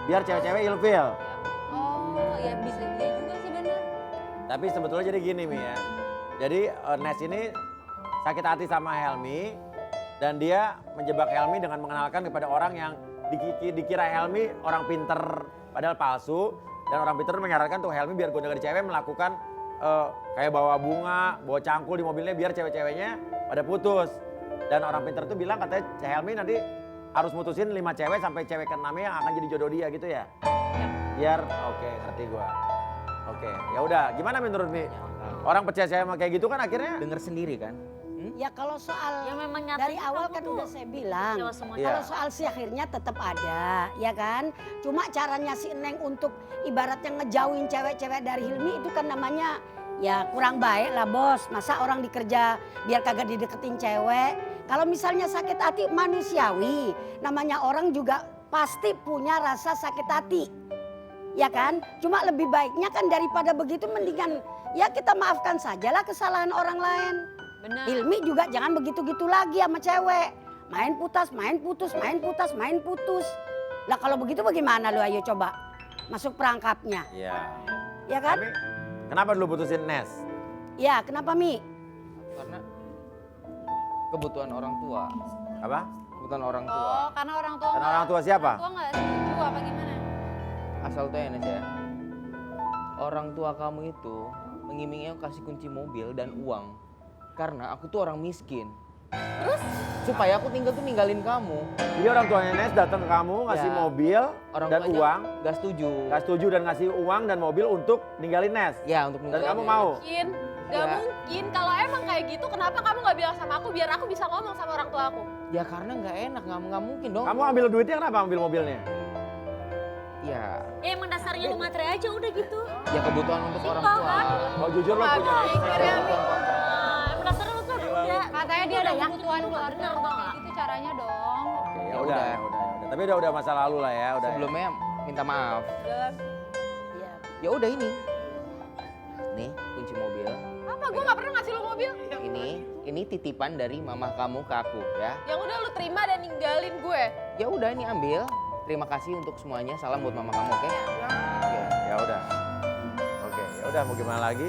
[SPEAKER 4] Biar cewek-cewek ilfil.
[SPEAKER 7] Oh ya bisa juga sih bener.
[SPEAKER 4] Tapi sebetulnya jadi gini Mi ya. Jadi Nes ini sakit hati sama Helmi dan dia menjebak Helmi dengan mengenalkan kepada orang yang dikira Helmi orang pinter padahal palsu, dan orang pinter menyarankan tuh Helmi biar gonta-ganti cewek melakukan kayak bawa bunga, bawa cangkul di mobilnya biar cewek-ceweknya pada putus. Dan orang pinter tuh bilang katanya Helmi nanti harus mutusin 5 cewek sampai cewek ke-6 yang akan jadi jodoh dia gitu ya. Biar oke, ngerti gua. Oke, ya udah. Gimana menurut Mi? Orang percaya sama kayak gitu kan akhirnya
[SPEAKER 1] Dengar sendiri kan?
[SPEAKER 6] Ya kalau soal
[SPEAKER 2] Ya memang
[SPEAKER 6] dari
[SPEAKER 2] nyatanya
[SPEAKER 6] awal
[SPEAKER 2] kamu
[SPEAKER 6] kan
[SPEAKER 2] tuh
[SPEAKER 6] udah saya bilang.
[SPEAKER 2] kecewa semua.
[SPEAKER 4] Iya.
[SPEAKER 6] Kalau soal sihirnya tetap ada, ya kan? Cuma caranya si Neng untuk ibaratnya ngejauhin cewek-cewek dari Hilmi itu kan namanya ya kurang baik lah bos. Masa orang dikerja biar kagak dideketin cewek. Kalau misalnya sakit hati manusiawi, namanya orang juga pasti punya rasa sakit hati. Ya kan? Cuma lebih baiknya kan daripada begitu mendingan ya kita maafkan sajalah kesalahan orang lain.
[SPEAKER 7] Bener.
[SPEAKER 6] Hilmi juga jangan begitu-gitu lagi sama cewek. Main putus, main putus, main putus, main putus. Lah kalau begitu bagaimana lu ayo coba masuk perangkapnya.
[SPEAKER 4] Iya.
[SPEAKER 6] Ya kan?
[SPEAKER 4] Tapi kenapa dulu putusin Nes?
[SPEAKER 6] Ya kenapa Mi?
[SPEAKER 1] Karena kebutuhan orang tua.
[SPEAKER 4] Apa?
[SPEAKER 1] Kebutuhan orang tua.
[SPEAKER 7] Oh karena orang tua.
[SPEAKER 4] Karena orang tua siapa?
[SPEAKER 7] Orang tua nggak setuju apa gimana?
[SPEAKER 1] Asal tuh ya Nes ya. Orang tua kamu itu mengiming-iming aku kasih kunci mobil dan uang. Karena aku tuh orang miskin. Terus? Supaya aku ninggalin kamu.
[SPEAKER 4] Jadi orang tuanya Nes datang ke kamu ngasih
[SPEAKER 1] Ya.
[SPEAKER 4] mobil
[SPEAKER 1] Orang
[SPEAKER 4] dan
[SPEAKER 1] tuanya
[SPEAKER 4] uang.
[SPEAKER 1] Gak setuju.
[SPEAKER 4] Gak setuju dan ngasih uang dan mobil untuk ninggalin Nes.
[SPEAKER 1] Ya untuk
[SPEAKER 4] Dan
[SPEAKER 1] ninggalin.
[SPEAKER 4] kamu mau?
[SPEAKER 3] Mungkin, gak
[SPEAKER 1] Ya.
[SPEAKER 3] mungkin. Kalau emang kayak gitu, kenapa kamu gak bilang sama aku biar aku bisa ngomong sama orang tua aku?
[SPEAKER 1] Ya karena nggak enak, nggak mungkin dong.
[SPEAKER 4] Kamu ambil duitnya kenapa ambil mobilnya?
[SPEAKER 1] Ya,
[SPEAKER 2] Ya emang dasarnya lu materi aja udah gitu.
[SPEAKER 1] ya kebutuhan untuk orang
[SPEAKER 2] Simpel,
[SPEAKER 1] tua.
[SPEAKER 2] kan?
[SPEAKER 4] Oh jujur lo punya.
[SPEAKER 3] Mikirnya Mi.
[SPEAKER 2] Emang dasarnya lu tuh udah.
[SPEAKER 7] Katanya dia ada kebutuhan keluarga.
[SPEAKER 2] Bener tau gak?
[SPEAKER 7] Gitu caranya dong.
[SPEAKER 4] Oke, ya
[SPEAKER 1] Ya
[SPEAKER 4] udah,
[SPEAKER 1] udah.
[SPEAKER 4] ya udah. Tapi udah masa lalu lah ya, udah.
[SPEAKER 1] Sebelumnya minta maaf.
[SPEAKER 3] Udah.
[SPEAKER 6] Ya.
[SPEAKER 1] Ya udah ini. Nih kunci mobil.
[SPEAKER 3] Apa? Gue gak pernah ngasih lu mobil.
[SPEAKER 1] Ini titipan dari mama kamu ke aku ya.
[SPEAKER 3] Yang udah lu terima dan ninggalin gue.
[SPEAKER 1] Ya udah ini ambil. Terima kasih untuk semuanya. Salam buat mama kamu, oke? Ya.
[SPEAKER 4] Ya udah. Oke, ya udah mau gimana lagi?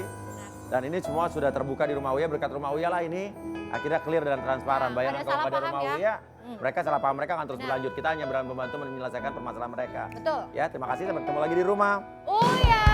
[SPEAKER 4] Dan ini semua sudah terbuka di rumah Uya, berkat rumah Uya lah ini akhirnya clear dan transparan. Bayangkan
[SPEAKER 7] ada
[SPEAKER 4] kalau
[SPEAKER 7] salah
[SPEAKER 4] pada
[SPEAKER 7] paham
[SPEAKER 4] rumah
[SPEAKER 7] ya.
[SPEAKER 4] Uya, mereka salah paham mereka akan terus berlanjut. Kita hanya membantu menyelesaikan permasalahan mereka.
[SPEAKER 7] Betul.
[SPEAKER 4] Ya, terima kasih sampai ketemu lagi di rumah.
[SPEAKER 3] Oh ya.